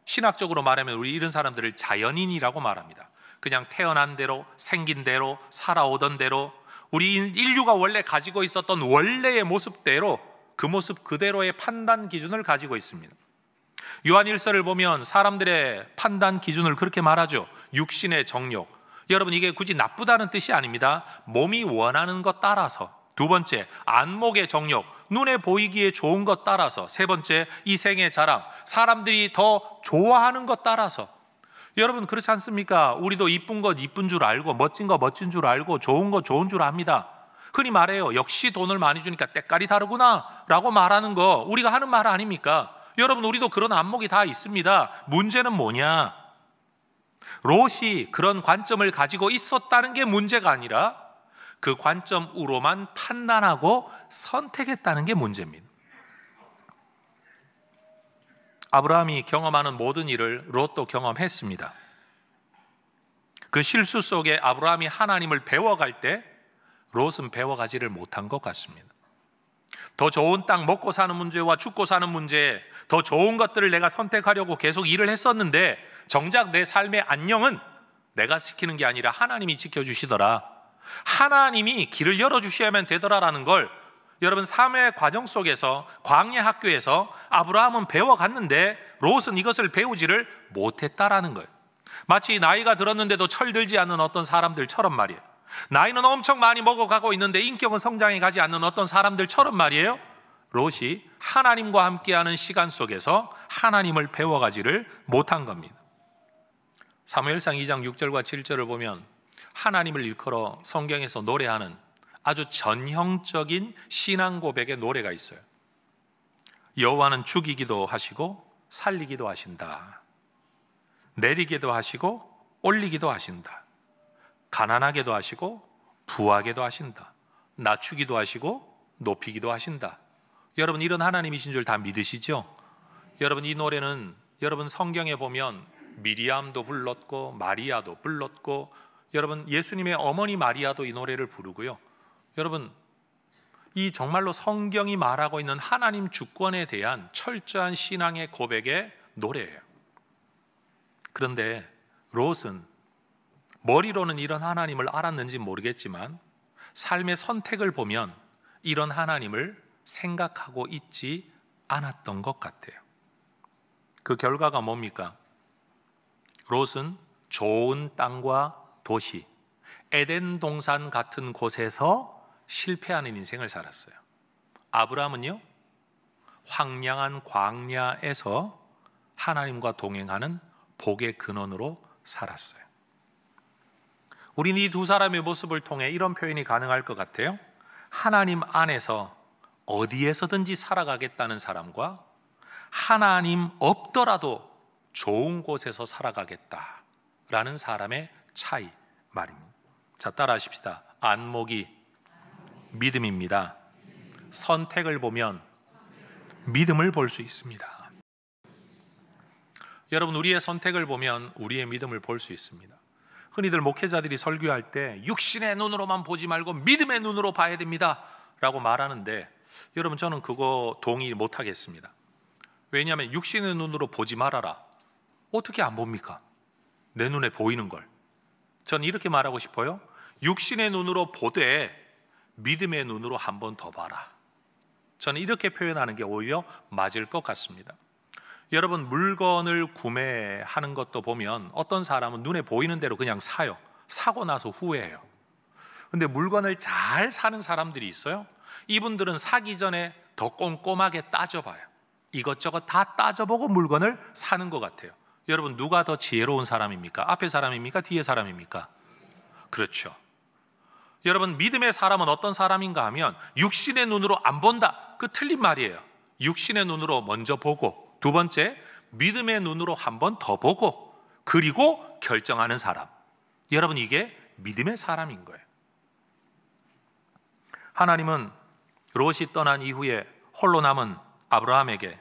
신학적으로 말하면 우리 이런 사람들을 자연인이라고 말합니다. 그냥 태어난 대로, 생긴 대로, 살아오던 대로, 우리 인류가 원래 가지고 있었던 원래의 모습대로, 그 모습 그대로의 판단 기준을 가지고 있습니다. 요한 1서를 보면 사람들의 판단 기준을 그렇게 말하죠. 육신의 정욕. 여러분, 이게 굳이 나쁘다는 뜻이 아닙니다. 몸이 원하는 것 따라서. 두 번째, 안목의 정욕, 눈에 보이기에 좋은 것 따라서. 세 번째, 이생의 자랑, 사람들이 더 좋아하는 것 따라서. 여러분, 그렇지 않습니까? 우리도 이쁜 것 이쁜 줄 알고, 멋진 거 멋진 줄 알고, 좋은 거 좋은 줄 압니다. 흔히 말해요. 역시 돈을 많이 주니까 때깔이 다르구나 라고 말하는 거 우리가 하는 말 아닙니까? 여러분, 우리도 그런 안목이 다 있습니다. 문제는 뭐냐? 롯이 그런 관점을 가지고 있었다는 게 문제가 아니라 그 관점으로만 판단하고 선택했다는 게 문제입니다. 아브라함이 경험하는 모든 일을 롯도 경험했습니다. 그 실수 속에 아브라함이 하나님을 배워갈 때 롯은 배워가지를 못한 것 같습니다. 더 좋은 땅 먹고 사는 문제와 죽고 사는 문제, 더 좋은 것들을 내가 선택하려고 계속 일을 했었는데 정작 내 삶의 안녕은 내가 지키는 게 아니라 하나님이 지켜주시더라. 하나님이 길을 열어주셔야만 되더라라는 걸 여러분, 삶의 과정 속에서 광야 학교에서 아브라함은 배워갔는데 롯은 이것을 배우지를 못했다라는 거예요. 마치 나이가 들었는데도 철들지 않는 어떤 사람들처럼 말이에요. 나이는 엄청 많이 먹어가고 있는데 인격은 성장해 가지 않는 어떤 사람들처럼 말이에요. 롯이 하나님과 함께하는 시간 속에서 하나님을 배워가지를 못한 겁니다. 사무엘상 2장 6절과 7절을 보면 하나님을 일컬어 성경에서 노래하는 아주 전형적인 신앙 고백의 노래가 있어요. 여호와는 죽이기도 하시고 살리기도 하신다. 내리기도 하시고 올리기도 하신다. 가난하게도 하시고 부하게도 하신다. 낮추기도 하시고 높이기도 하신다. 여러분, 이런 하나님이신 줄 다 믿으시죠? 여러분, 이 노래는 여러분 성경에 보면 미리암도 불렀고 마리아도 불렀고, 여러분 예수님의 어머니 마리아도 이 노래를 부르고요. 여러분, 이 정말로 성경이 말하고 있는 하나님 주권에 대한 철저한 신앙의 고백의 노래예요. 그런데 롯은 머리로는 이런 하나님을 알았는지 모르겠지만 삶의 선택을 보면 이런 하나님을 생각하고 있지 않았던 것 같아요. 그 결과가 뭡니까? 롯은 좋은 땅과 도시, 에덴 동산 같은 곳에서 실패하는 인생을 살았어요. 아브라함은요, 황량한 광야에서 하나님과 동행하는 복의 근원으로 살았어요. 우리는 이 두 사람의 모습을 통해 이런 표현이 가능할 것 같아요. 하나님 안에서 어디에서든지 살아가겠다는 사람과 하나님 없더라도 좋은 곳에서 살아가겠다라는 사람의 차이 말입니다. 자, 따라하십시다. 안목이 믿음입니다. 선택을 보면 믿음을 볼 수 있습니다. 여러분, 우리의 선택을 보면 우리의 믿음을 볼 수 있습니다. 흔히들 목회자들이 설교할 때 육신의 눈으로만 보지 말고 믿음의 눈으로 봐야 됩니다 라고 말하는데, 여러분, 저는 그거 동의 못하겠습니다. 왜냐하면 육신의 눈으로 보지 말아라. 어떻게 안 봅니까? 내 눈에 보이는 걸. 저는 이렇게 말하고 싶어요. 육신의 눈으로 보되 믿음의 눈으로 한 번 더 봐라. 저는 이렇게 표현하는 게 오히려 맞을 것 같습니다. 여러분, 물건을 구매하는 것도 보면 어떤 사람은 눈에 보이는 대로 그냥 사요. 사고 나서 후회해요. 근데 물건을 잘 사는 사람들이 있어요. 이분들은 사기 전에 더 꼼꼼하게 따져봐요. 이것저것 다 따져보고 물건을 사는 것 같아요. 여러분, 누가 더 지혜로운 사람입니까? 앞에 사람입니까? 뒤에 사람입니까? 그렇죠. 여러분, 믿음의 사람은 어떤 사람인가 하면 육신의 눈으로 안 본다. 그 틀린 말이에요. 육신의 눈으로 먼저 보고, 두 번째 믿음의 눈으로 한 번 더 보고, 그리고 결정하는 사람. 여러분, 이게 믿음의 사람인 거예요. 하나님은 롯이 떠난 이후에 홀로 남은 아브라함에게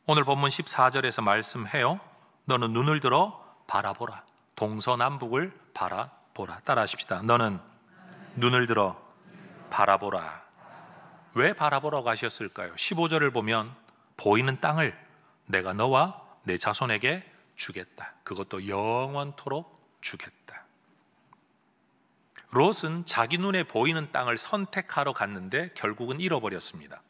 오늘 본문 14절에서 말씀해요. 너는 눈을 들어 바라보라. 동서남북을 바라보라. 따라 하십시다. 너는 눈을 들어 바라보라. 왜 바라보라고 하셨을까요? 15절을 보면 보이는 땅을 내가 너와 내 자손에게 주겠다. 그것도 영원토록 주겠다. 롯은 자기 눈에 보이는 땅을 선택하러 갔는데 결국은 잃어버렸습니다.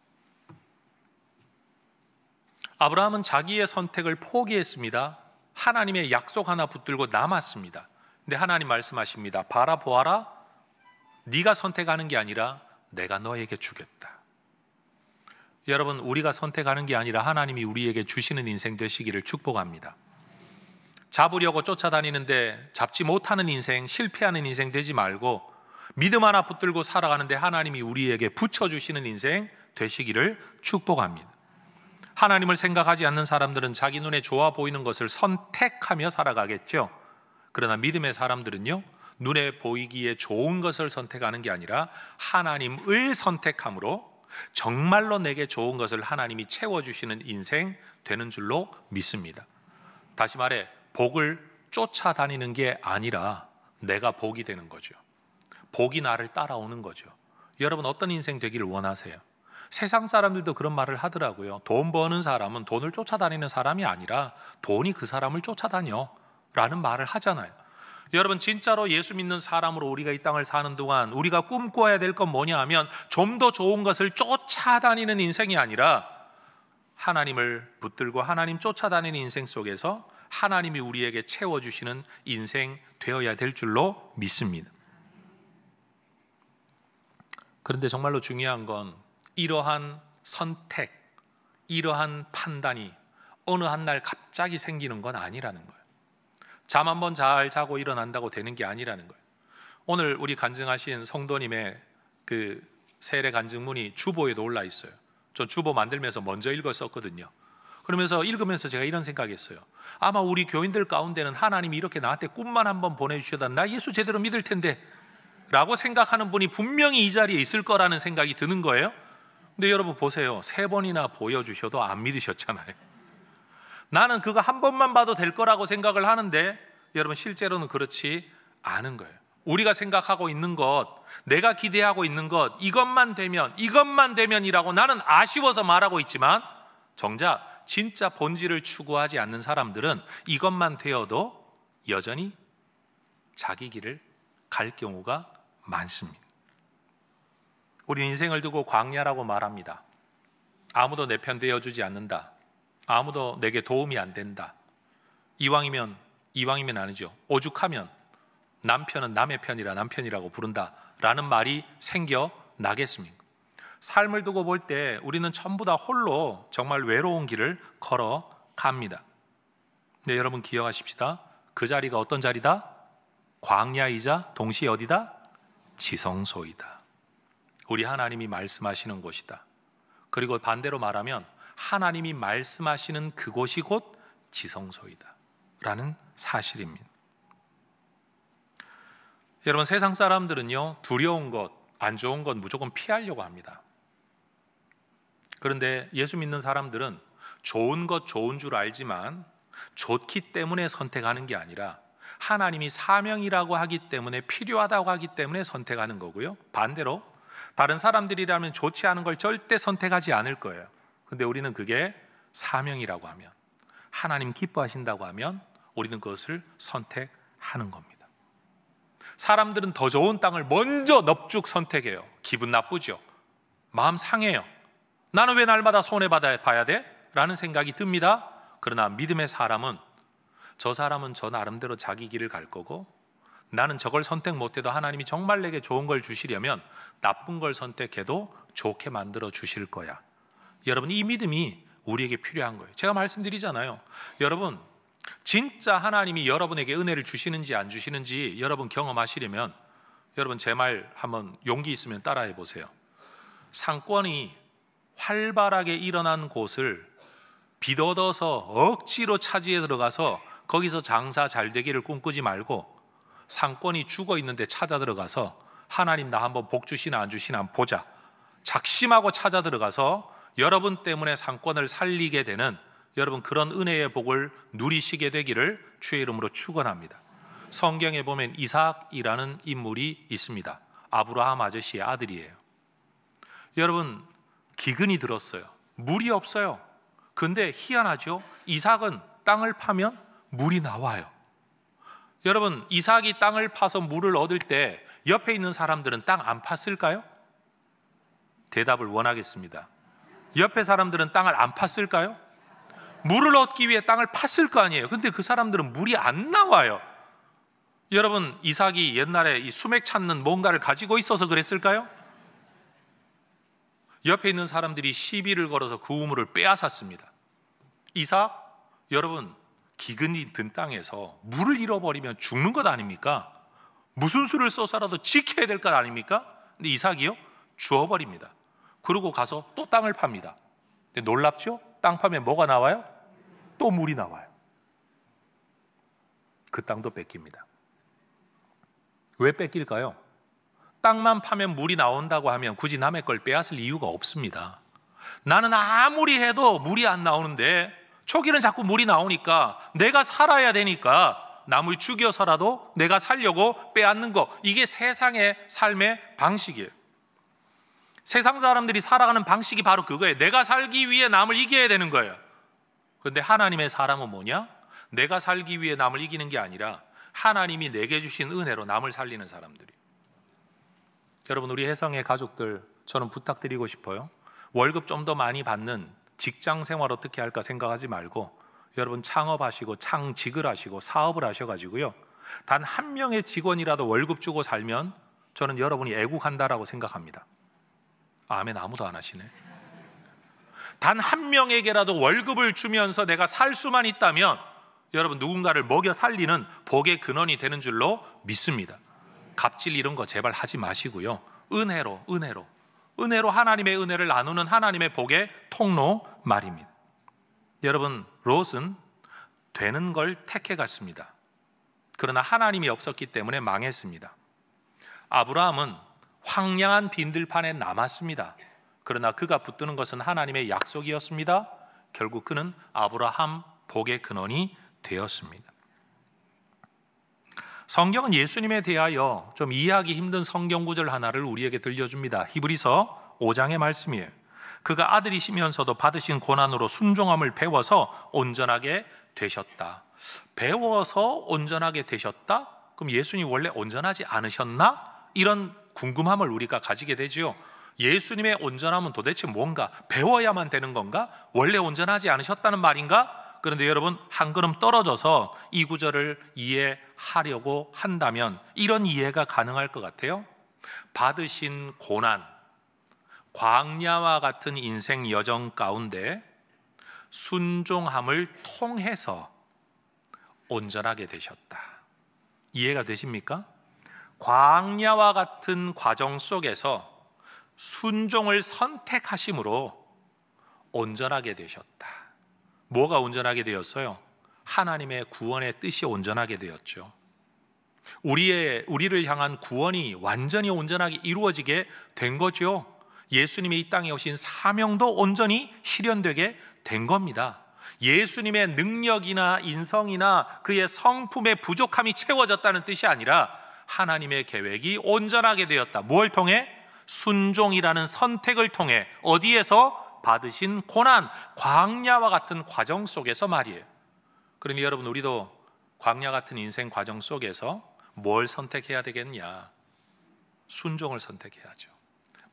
아브라함은 자기의 선택을 포기했습니다. 하나님의 약속 하나 붙들고 남았습니다. 근데 하나님 말씀하십니다. 바라보아라. 네가 선택하는 게 아니라 내가 너에게 주겠다. 여러분, 우리가 선택하는 게 아니라 하나님이 우리에게 주시는 인생 되시기를 축복합니다. 잡으려고 쫓아다니는데 잡지 못하는 인생, 실패하는 인생 되지 말고 믿음 하나 붙들고 살아가는데 하나님이 우리에게 붙여주시는 인생 되시기를 축복합니다. 하나님을 생각하지 않는 사람들은 자기 눈에 좋아 보이는 것을 선택하며 살아가겠죠. 그러나 믿음의 사람들은요, 눈에 보이기에 좋은 것을 선택하는 게 아니라 하나님을 선택함으로 정말로 내게 좋은 것을 하나님이 채워주시는 인생 되는 줄로 믿습니다. 다시 말해, 복을 쫓아다니는 게 아니라 내가 복이 되는 거죠. 복이 나를 따라오는 거죠. 여러분, 어떤 인생 되기를 원하세요? 세상 사람들도 그런 말을 하더라고요. 돈 버는 사람은 돈을 쫓아다니는 사람이 아니라 돈이 그 사람을 쫓아다녀 라는 말을 하잖아요. 여러분, 진짜로 예수 믿는 사람으로 우리가 이 땅을 사는 동안 우리가 꿈꿔야 될 건 뭐냐 하면 좀 더 좋은 것을 쫓아다니는 인생이 아니라 하나님을 붙들고 하나님 쫓아다니는 인생 속에서 하나님이 우리에게 채워주시는 인생 되어야 될 줄로 믿습니다. 그런데 정말로 중요한 건 이러한 선택, 이러한 판단이 어느 한 날 갑자기 생기는 건 아니라는 거예요. 잠 한 번 잘 자고 일어난다고 되는 게 아니라는 거예요. 오늘 우리 간증하신 성도님의 그 세례 간증문이 주보에도 올라 있어요. 저 주보 만들면서 먼저 읽었었거든요. 그러면서 읽으면서 제가 이런 생각했어요. 아마 우리 교인들 가운데는 하나님이 이렇게 나한테 꿈만 한번 보내주셔다 나 예수 제대로 믿을 텐데 라고 생각하는 분이 분명히 이 자리에 있을 거라는 생각이 드는 거예요. 근데 여러분 보세요. 3번이나 보여주셔도 안 믿으셨잖아요. 나는 그거 한 번만 봐도 될 거라고 생각을 하는데 여러분, 실제로는 그렇지 않은 거예요. 우리가 생각하고 있는 것, 내가 기대하고 있는 것, 이것만 되면이라고 나는 아쉬워서 말하고 있지만 정작 진짜 본질을 추구하지 않는 사람들은 이것만 되어도 여전히 자기 길을 갈 경우가 많습니다. 우리 인생을 두고 광야라고 말합니다. 아무도 내 편 되어주지 않는다. 아무도 내게 도움이 안 된다. 이왕이면 아니죠. 오죽하면 남편은 남의 편이라 남편이라고 부른다라는 말이 생겨나겠습니까? 삶을 두고 볼 때 우리는 전부 다 홀로 정말 외로운 길을 걸어갑니다. 네, 여러분 기억하십시다. 그 자리가 어떤 자리다? 광야이자 동시에 어디다? 지성소이다. 우리 하나님이 말씀하시는 곳이다. 그리고 반대로 말하면 하나님이 말씀하시는 그곳이 곧 지성소이다 라는 사실입니다. 여러분, 세상 사람들은요, 두려운 것, 안 좋은 것 무조건 피하려고 합니다. 그런데 예수 믿는 사람들은 좋은 것 좋은 줄 알지만 좋기 때문에 선택하는 게 아니라 하나님이 사명이라고 하기 때문에, 필요하다고 하기 때문에 선택하는 거고요. 반대로 다른 사람들이라면 좋지 않은 걸 절대 선택하지 않을 거예요. 근데 우리는 그게 사명이라고 하면, 하나님 기뻐하신다고 하면 우리는 그것을 선택하는 겁니다. 사람들은 더 좋은 땅을 먼저 넙죽 선택해요. 기분 나쁘죠. 마음 상해요. 나는 왜 날마다 손해봐야 돼? 라는 생각이 듭니다. 그러나 믿음의 사람은 저 사람은 저 나름대로 자기 길을 갈 거고 나는 저걸 선택 못해도 하나님이 정말 내게 좋은 걸 주시려면 나쁜 걸 선택해도 좋게 만들어 주실 거야. 여러분, 이 믿음이 우리에게 필요한 거예요. 제가 말씀드리잖아요. 여러분, 진짜 하나님이 여러분에게 은혜를 주시는지 안 주시는지 여러분 경험하시려면 여러분 제 말 한번 용기 있으면 따라해 보세요. 상권이 활발하게 일어난 곳을 비더어서 억지로 차지해 들어가서 거기서 장사 잘 되기를 꿈꾸지 말고 상권이 죽어 있는데 찾아 들어가서 하나님 나 한번 복 주시나 안 주시나 한번 보자. 작심하고 찾아 들어가서 여러분 때문에 상권을 살리게 되는 여러분 그런 은혜의 복을 누리시게 되기를 주의 이름으로 축원합니다. 성경에 보면 이삭이라는 인물이 있습니다. 아브라함 아저씨의 아들이에요. 여러분 기근이 들었어요. 물이 없어요. 근데 희한하죠. 이삭은 땅을 파면 물이 나와요. 여러분 이삭이 땅을 파서 물을 얻을 때 옆에 있는 사람들은 땅 안 팠을까요? 대답을 원하겠습니다. 옆에 사람들은 땅을 안 팠을까요? 물을 얻기 위해 땅을 팠을 거 아니에요. 근데 그 사람들은 물이 안 나와요. 여러분 이삭이 옛날에 이 수맥 찾는 뭔가를 가지고 있어서 그랬을까요? 옆에 있는 사람들이 시비를 걸어서 그 우물을 빼앗았습니다. 이삭, 여러분 기근이 든 땅에서 물을 잃어버리면 죽는 것 아닙니까? 무슨 수를 써서라도 지켜야 될 것 아닙니까? 근데 이삭이요? 주워버립니다. 그러고 가서 또 땅을 팝니다. 근데 놀랍죠? 땅 파면 뭐가 나와요? 또 물이 나와요. 그 땅도 뺏깁니다. 왜 뺏길까요? 땅만 파면 물이 나온다고 하면 굳이 남의 걸 빼앗을 이유가 없습니다. 나는 아무리 해도 물이 안 나오는데 초기는 자꾸 물이 나오니까 내가 살아야 되니까 남을 죽여서라도 내가 살려고 빼앗는 거, 이게 세상의 삶의 방식이에요. 세상 사람들이 살아가는 방식이 바로 그거예요. 내가 살기 위해 남을 이겨야 되는 거예요. 그런데 하나님의 사람은 뭐냐? 내가 살기 위해 남을 이기는 게 아니라 하나님이 내게 주신 은혜로 남을 살리는 사람들이. 여러분 우리 혜성의 가족들 저는 부탁드리고 싶어요. 월급 좀 더 많이 받는 직장 생활 어떻게 할까 생각하지 말고 여러분 창업하시고 창직을 하시고 사업을 하셔가지고요, 단 한 명의 직원이라도 월급 주고 살면 저는 여러분이 애국한다라고 생각합니다. 아멘. 아무도 안 하시네. 단 한 명에게라도 월급을 주면서 내가 살 수만 있다면 여러분 누군가를 먹여 살리는 복의 근원이 되는 줄로 믿습니다. 갑질 이런 거 제발 하지 마시고요, 은혜로 하나님의 은혜를 나누는 하나님의 복의 통로 말입니다. 여러분 롯은 되는 걸 택해 갔습니다. 그러나 하나님이 없었기 때문에 망했습니다. 아브라함은 황량한 빈들판에 남았습니다. 그러나 그가 붙드는 것은 하나님의 약속이었습니다. 결국 그는 아브라함 복의 근원이 되었습니다. 성경은 예수님에 대하여 좀 이해하기 힘든 성경 구절 하나를 우리에게 들려줍니다. 히브리서 5장의 말씀이에요. 그가 아들이시면서도 받으신 고난으로 순종함을 배워서 온전하게 되셨다. 배워서 온전하게 되셨다? 그럼 예수님 원래 온전하지 않으셨나? 이런 궁금함을 우리가 가지게 되지요. 예수님의 온전함은 도대체 뭔가? 배워야만 되는 건가? 원래 온전하지 않으셨다는 말인가? 그런데 여러분 한 걸음 떨어져서 이 구절을 이해하려고 한다면 이런 이해가 가능할 것 같아요. 받으신 고난, 광야와 같은 인생 여정 가운데 순종함을 통해서 온전하게 되셨다. 이해가 되십니까? 광야와 같은 과정 속에서 순종을 선택하심으로 온전하게 되셨다. 뭐가 온전하게 되었어요? 하나님의 구원의 뜻이 온전하게 되었죠. 우리를 향한 구원이 완전히 온전하게 이루어지게 된 거죠. 예수님이 이 땅에 오신 사명도 온전히 실현되게 된 겁니다. 예수님의 능력이나 인성이나 그의 성품의 부족함이 채워졌다는 뜻이 아니라 하나님의 계획이 온전하게 되었다. 뭘 통해? 순종이라는 선택을 통해. 어디에서? 받으신 고난, 광야와 같은 과정 속에서 말이에요. 그러니 여러분 우리도 광야 같은 인생 과정 속에서 뭘 선택해야 되겠냐? 순종을 선택해야죠.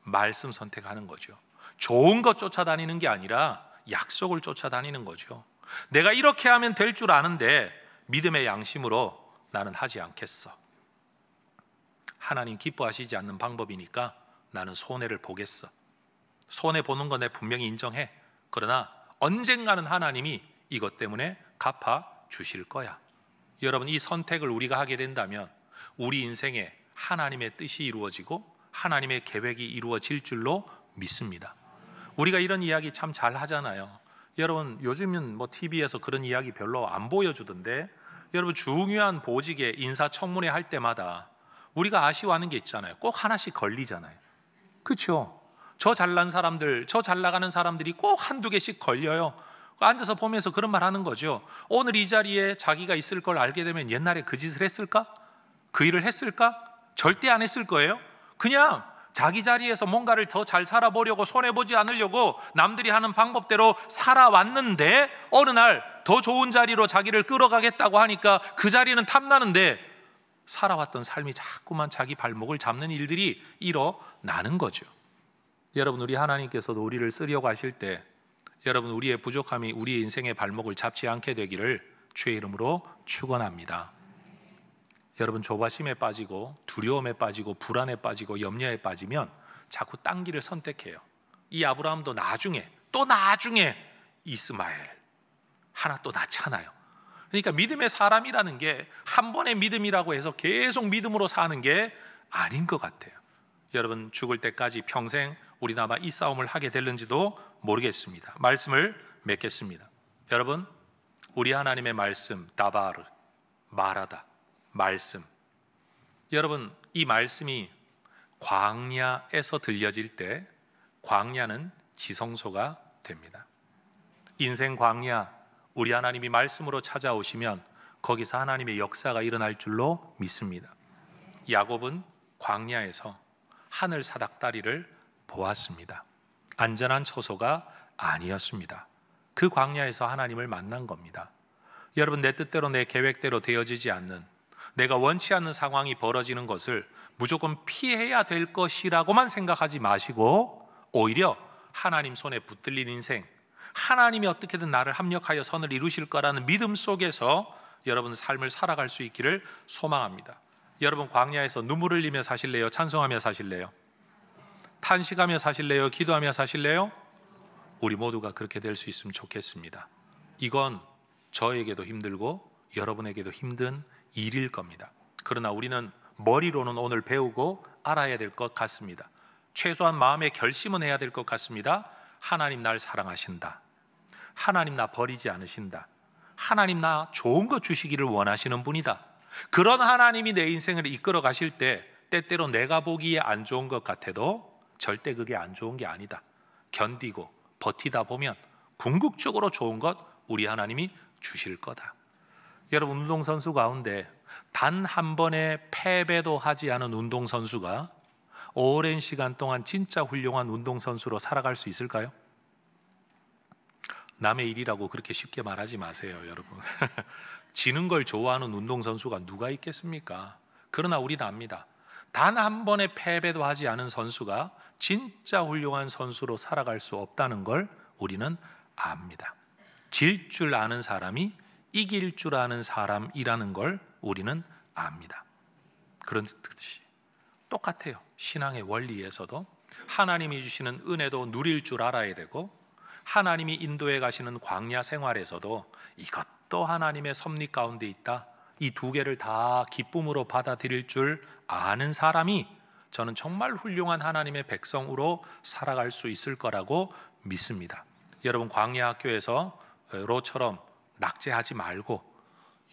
말씀 선택하는 거죠. 좋은 것 쫓아다니는 게 아니라 약속을 쫓아다니는 거죠. 내가 이렇게 하면 될 줄 아는데 믿음의 양심으로 나는 하지 않겠어. 하나님 기뻐하시지 않는 방법이니까 나는 손해를 보겠어. 손해 보는 거 내 분명히 인정해. 그러나 언젠가는 하나님이 이것 때문에 갚아 주실 거야. 여러분, 이 선택을 우리가 하게 된다면 우리 인생에 하나님의 뜻이 이루어지고 하나님의 계획이 이루어질 줄로 믿습니다. 우리가 이런 이야기 참 잘 하잖아요. 여러분, 요즘은 TV에서 그런 이야기 별로 안 보여주던데, 여러분, 중요한 보직에 인사청문회 할 때마다 우리가 아쉬워하는 게 있잖아요. 꼭 하나씩 걸리잖아요. 그렇죠? 저 잘난 사람들, 저 잘 나가는 사람들이 꼭 한두 개씩 걸려요. 앉아서 보면서 그런 말 하는 거죠. 오늘 이 자리에 자기가 있을 걸 알게 되면 옛날에 그 짓을 했을까? 그 일을 했을까? 절대 안 했을 거예요. 그냥 자기 자리에서 뭔가를 더 잘 살아보려고, 손해보지 않으려고 남들이 하는 방법대로 살아왔는데 어느 날 더 좋은 자리로 자기를 끌어가겠다고 하니까 그 자리는 탐나는데 살아왔던 삶이 자꾸만 자기 발목을 잡는 일들이 일어나는 거죠. 여러분, 우리 하나님께서도 우리를 쓰려고 하실 때 여러분, 우리의 부족함이 우리의 인생의 발목을 잡지 않게 되기를 주의 이름으로 축원합니다. 여러분, 조바심에 빠지고 두려움에 빠지고 불안에 빠지고 염려에 빠지면 자꾸 딴 길을 선택해요. 이 아브라함도 나중에 이스마엘 하나 또 낳잖아요. 그러니까 믿음의 사람이라는 게 한 번의 믿음이라고 해서 계속 믿음으로 사는 게 아닌 것 같아요. 여러분, 죽을 때까지 평생 우리 아마 이 싸움을 하게 될는지도 모르겠습니다. 말씀을 맺겠습니다. 여러분, 우리 하나님의 말씀, 다바르, 말하다, 말씀. 여러분, 이 말씀이 광야에서 들려질 때 광야는 지성소가 됩니다. 인생 광야, 우리 하나님이 말씀으로 찾아오시면 거기서 하나님의 역사가 일어날 줄로 믿습니다. 야곱은 광야에서 하늘 사닥다리를 보았습니다. 안전한 처소가 아니었습니다. 그 광야에서 하나님을 만난 겁니다. 여러분, 내 뜻대로 내 계획대로 되어지지 않는, 내가 원치 않는 상황이 벌어지는 것을 무조건 피해야 될 것이라고만 생각하지 마시고 오히려 하나님 손에 붙들린 인생, 하나님이 어떻게든 나를 합력하여 선을 이루실 거라는 믿음 속에서 여러분 삶을 살아갈 수 있기를 소망합니다. 여러분, 광야에서 눈물을 흘리며 사실래요? 찬송하며 사실래요? 탄식하며 사실래요? 기도하며 사실래요? 우리 모두가 그렇게 될 수 있으면 좋겠습니다. 이건 저에게도 힘들고 여러분에게도 힘든 일일 겁니다. 그러나 우리는 머리로는 오늘 배우고 알아야 될 것 같습니다. 최소한 마음의 결심은 해야 될 것 같습니다. 하나님 날 사랑하신다. 하나님 나 버리지 않으신다. 하나님 나 좋은 거 주시기를 원하시는 분이다. 그런 하나님이 내 인생을 이끌어 가실 때 때때로 내가 보기에 안 좋은 것 같아도 절대 그게 안 좋은 게 아니다. 견디고 버티다 보면 궁극적으로 좋은 것 우리 하나님이 주실 거다. 여러분, 운동선수 가운데 단 한 번의 패배도 하지 않은 운동선수가 오랜 시간 동안 진짜 훌륭한 운동선수로 살아갈 수 있을까요? 남의 일이라고 그렇게 쉽게 말하지 마세요, 여러분. 지는 걸 좋아하는 운동선수가 누가 있겠습니까? 그러나 우리는 압니다. 단 한 번의 패배도 하지 않은 선수가 진짜 훌륭한 선수로 살아갈 수 없다는 걸 우리는 압니다. 질 줄 아는 사람이 이길 줄 아는 사람이라는 걸 우리는 압니다. 그런 뜻이 똑같아요. 신앙의 원리에서도 하나님이 주시는 은혜도 누릴 줄 알아야 되고, 하나님이 인도해 가시는 광야 생활에서도 이것도 하나님의 섭리 가운데 있다, 이 두 개를 다 기쁨으로 받아들일 줄 아는 사람이 저는 정말 훌륭한 하나님의 백성으로 살아갈 수 있을 거라고 믿습니다. 여러분, 광야 학교에서 로처럼 낙제하지 말고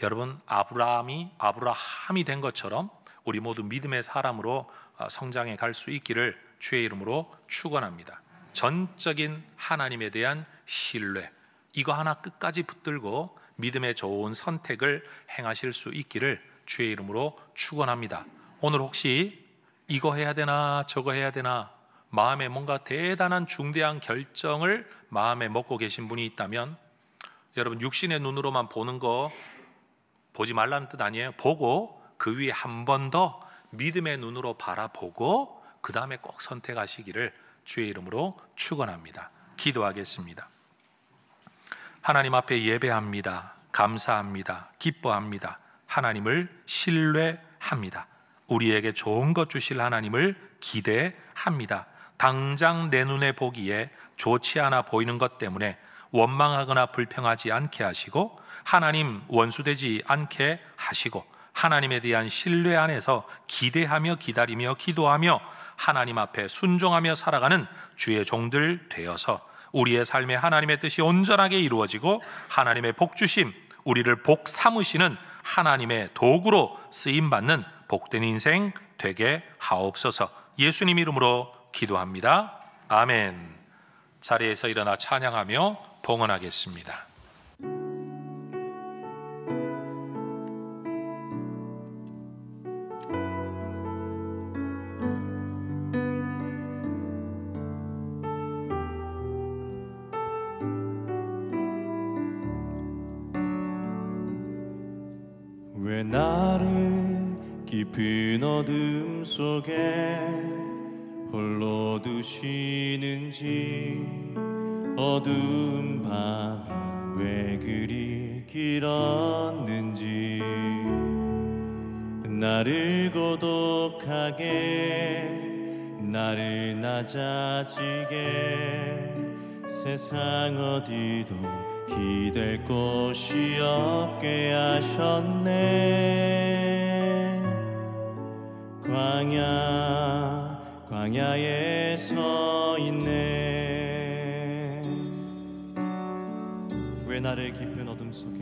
여러분, 아브라함이 된 것처럼 우리 모두 믿음의 사람으로 성장해 갈 수 있기를 주의 이름으로 축원합니다. 전적인 하나님에 대한 신뢰, 이거 하나 끝까지 붙들고 믿음의 좋은 선택을 행하실 수 있기를 주의 이름으로 축원합니다. 오늘 혹시 이거 해야 되나 저거 해야 되나 마음에 뭔가 대단한 중대한 결정을 마음에 먹고 계신 분이 있다면, 여러분, 육신의 눈으로만 보는 거 보지 말라는 뜻 아니에요. 보고 그 위에 한 번 더 믿음의 눈으로 바라보고 그 다음에 꼭 선택하시기를 주의 이름으로 축원합니다. 기도하겠습니다. 하나님 앞에 예배합니다. 감사합니다. 기뻐합니다. 하나님을 신뢰합니다. 우리에게 좋은 것 주실 하나님을 기대합니다. 당장 내 눈에 보기에 좋지 않아 보이는 것 때문에 원망하거나 불평하지 않게 하시고, 하나님 원수되지 않게 하시고, 하나님에 대한 신뢰 안에서 기대하며 기다리며 기도하며 하나님 앞에 순종하며 살아가는 주의 종들 되어서 우리의 삶에 하나님의 뜻이 온전하게 이루어지고 하나님의 복 주심, 우리를 복 삼으시는 하나님의 도구로 쓰임받는 복된 인생 되게 하옵소서. 예수님 이름으로 기도합니다. 아멘. 자리에서 일어나 찬양하며 봉헌하겠습니다. 왜 나를 깊은 어둠 속에 홀로 두시는지, 어두운 밤이 왜 그리 길었는지, 나를 고독하게 나를 낮아지게 세상 어디도 기댈 곳이 없게 하셨네. 광야에 서 있네. 왜 나를 깊은 어둠 속에,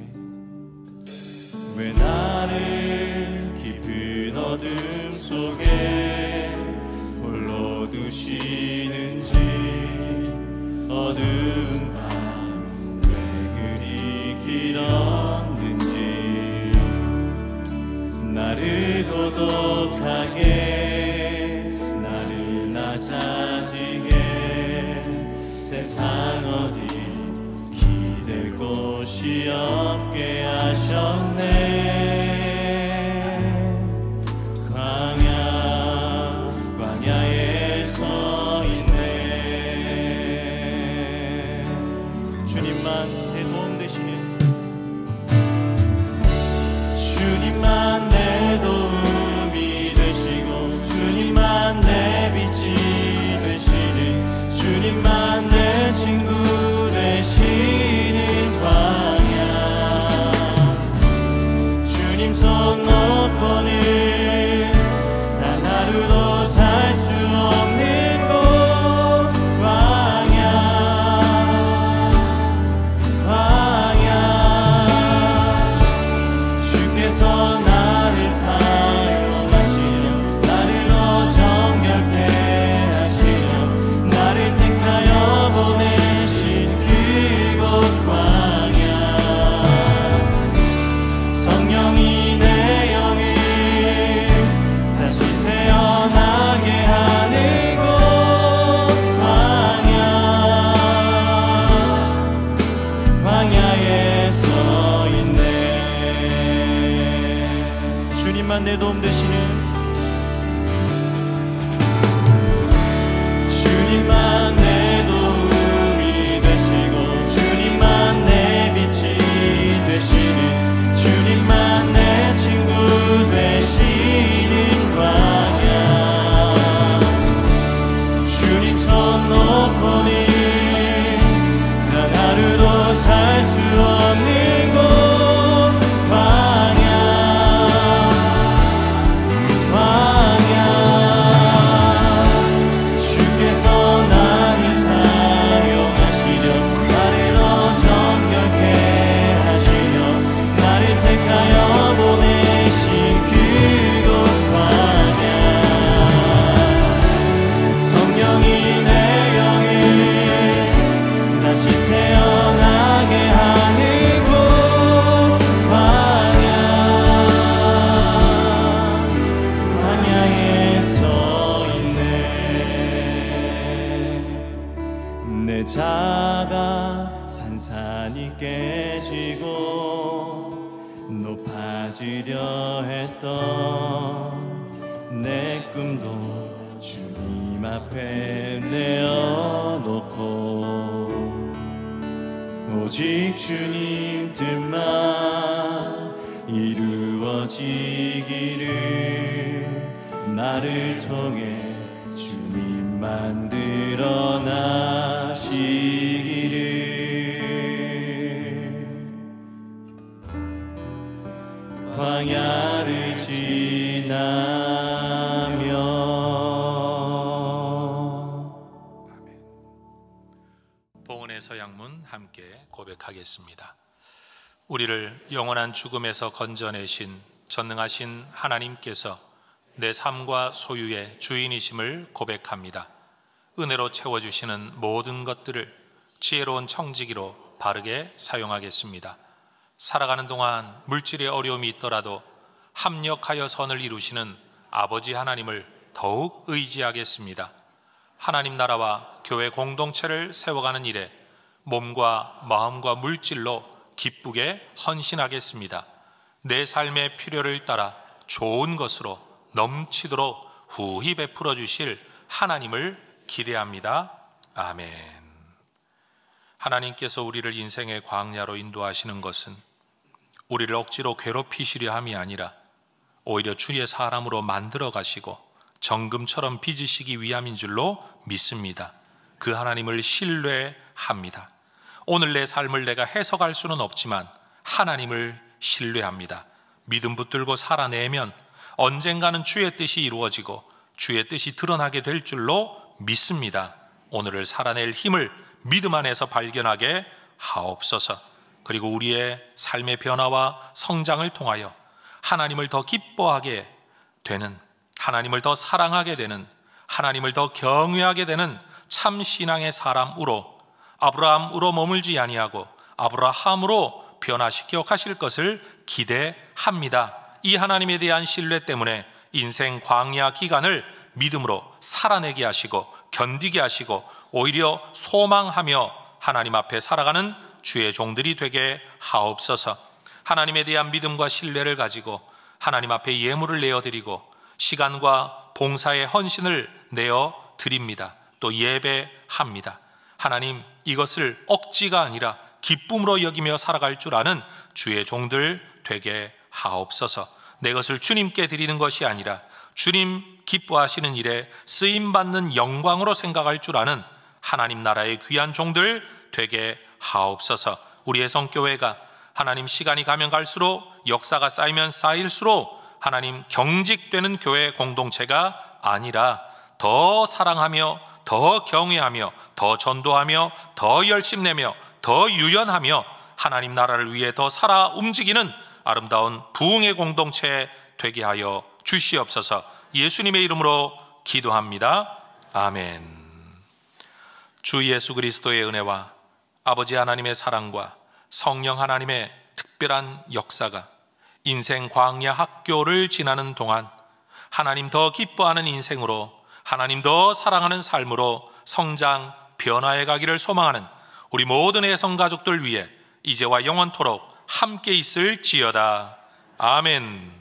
왜 나를 깊은 어둠 속에 홀로 두시는지, 어두운 밤 왜 그리 길었는지, 나를 고독하게 나를 낮아지게 세상 어디도 기댈 곳이 없게 하셨네. 광야에 서 있네. 주님만 내 도움 되시는, 주님만 내 도움이 되시고, 주님만 내 빛이 되시는, 주님만 내 친구 되시는 광야. 주님 손 놓고는 단 하루도 살 수 없는 곳, 광야. 주께서 나를 사용하시려, 나를 더 정결케 하시려, 나를 택하여 보내신 그곳 광야. 성령이 내 영을 다시 태어나게 하는 곳, 광야에 서 있네. 주님만 내 도움 되시는, 주님만 내 도움이 되시고, 주님만 내 빛이 되시는, 주님만 내 친구 되시는 광야. 주님 손 놓고는 단 하루도 살 수 없는 곳, 광야. 높아지려 했던 내 꿈도 주님 앞에 내어놓고 오직 주님 뜻만 이루어지기를 나를 통해 주님 만들어 나시기를 광야를 지나며. 봉헌의 서양문 함께 고백하겠습니다. 우리를 영원한 죽음에서 건져내신 전능하신 하나님께서 내 삶과 소유의 주인이심을 고백합니다. 은혜로 채워주시는 모든 것들을 지혜로운 청지기로 바르게 사용하겠습니다. 살아가는 동안 물질의 어려움이 있더라도 합력하여 선을 이루시는 아버지 하나님을 더욱 의지하겠습니다. 하나님 나라와 교회 공동체를 세워가는 일에 몸과 마음과 물질로 기쁘게 헌신하겠습니다. 내 삶의 필요를 따라 좋은 것으로 넘치도록 후히 베풀어 주실 하나님을 기대합니다. 아멘. 하나님께서 우리를 인생의 광야로 인도하시는 것은 우리를 억지로 괴롭히시려 함이 아니라 오히려 주의 사람으로 만들어 가시고 정금처럼 빚으시기 위함인 줄로 믿습니다. 그 하나님을 신뢰합니다. 오늘 내 삶을 내가 해석할 수는 없지만 하나님을 신뢰합니다. 믿음 붙들고 살아내면 언젠가는 주의 뜻이 이루어지고 주의 뜻이 드러나게 될 줄로 믿습니다. 오늘을 살아낼 힘을 믿음 안에서 발견하게 하옵소서. 그리고 우리의 삶의 변화와 성장을 통하여 하나님을 더 기뻐하게 되는, 하나님을 더 사랑하게 되는, 하나님을 더 경외하게 되는 참 신앙의 사람으로, 아브라함으로 머물지 아니하고 아브라함으로 변화시켜 가실 것을 기대합니다. 이 하나님에 대한 신뢰 때문에 인생 광야 기간을 믿음으로 살아내게 하시고 견디게 하시고 오히려 소망하며 하나님 앞에 살아가는 주의 종들이 되게 하옵소서. 하나님에 대한 믿음과 신뢰를 가지고 하나님 앞에 예물을 내어드리고 시간과 봉사의 헌신을 내어드립니다. 또 예배합니다. 하나님, 이것을 억지가 아니라 기쁨으로 여기며 살아갈 줄 아는 주의 종들 되게 하옵소서. 내 것을 주님께 드리는 것이 아니라 주님 기뻐하시는 일에 쓰임받는 영광으로 생각할 줄 아는 하나님 나라의 귀한 종들 되게 하옵소서. 우리의 성교회가 하나님 시간이 가면 갈수록, 역사가 쌓이면 쌓일수록 하나님 경직되는 교회 공동체가 아니라 더 사랑하며 더 경외하며 더 전도하며 더 열심내며 더 유연하며 하나님 나라를 위해 더 살아 움직이는 아름다운 부흥의 공동체 되게 하여 주시옵소서. 예수님의 이름으로 기도합니다. 아멘. 주 예수 그리스도의 은혜와 아버지 하나님의 사랑과 성령 하나님의 특별한 역사가 인생 광야 학교를 지나는 동안 하나님 더 기뻐하는 인생으로, 하나님 더 사랑하는 삶으로 성장 변화해 가기를 소망하는 우리 모든 애성가족들 위해 이제와 영원토록 함께 있을지어다. 아멘.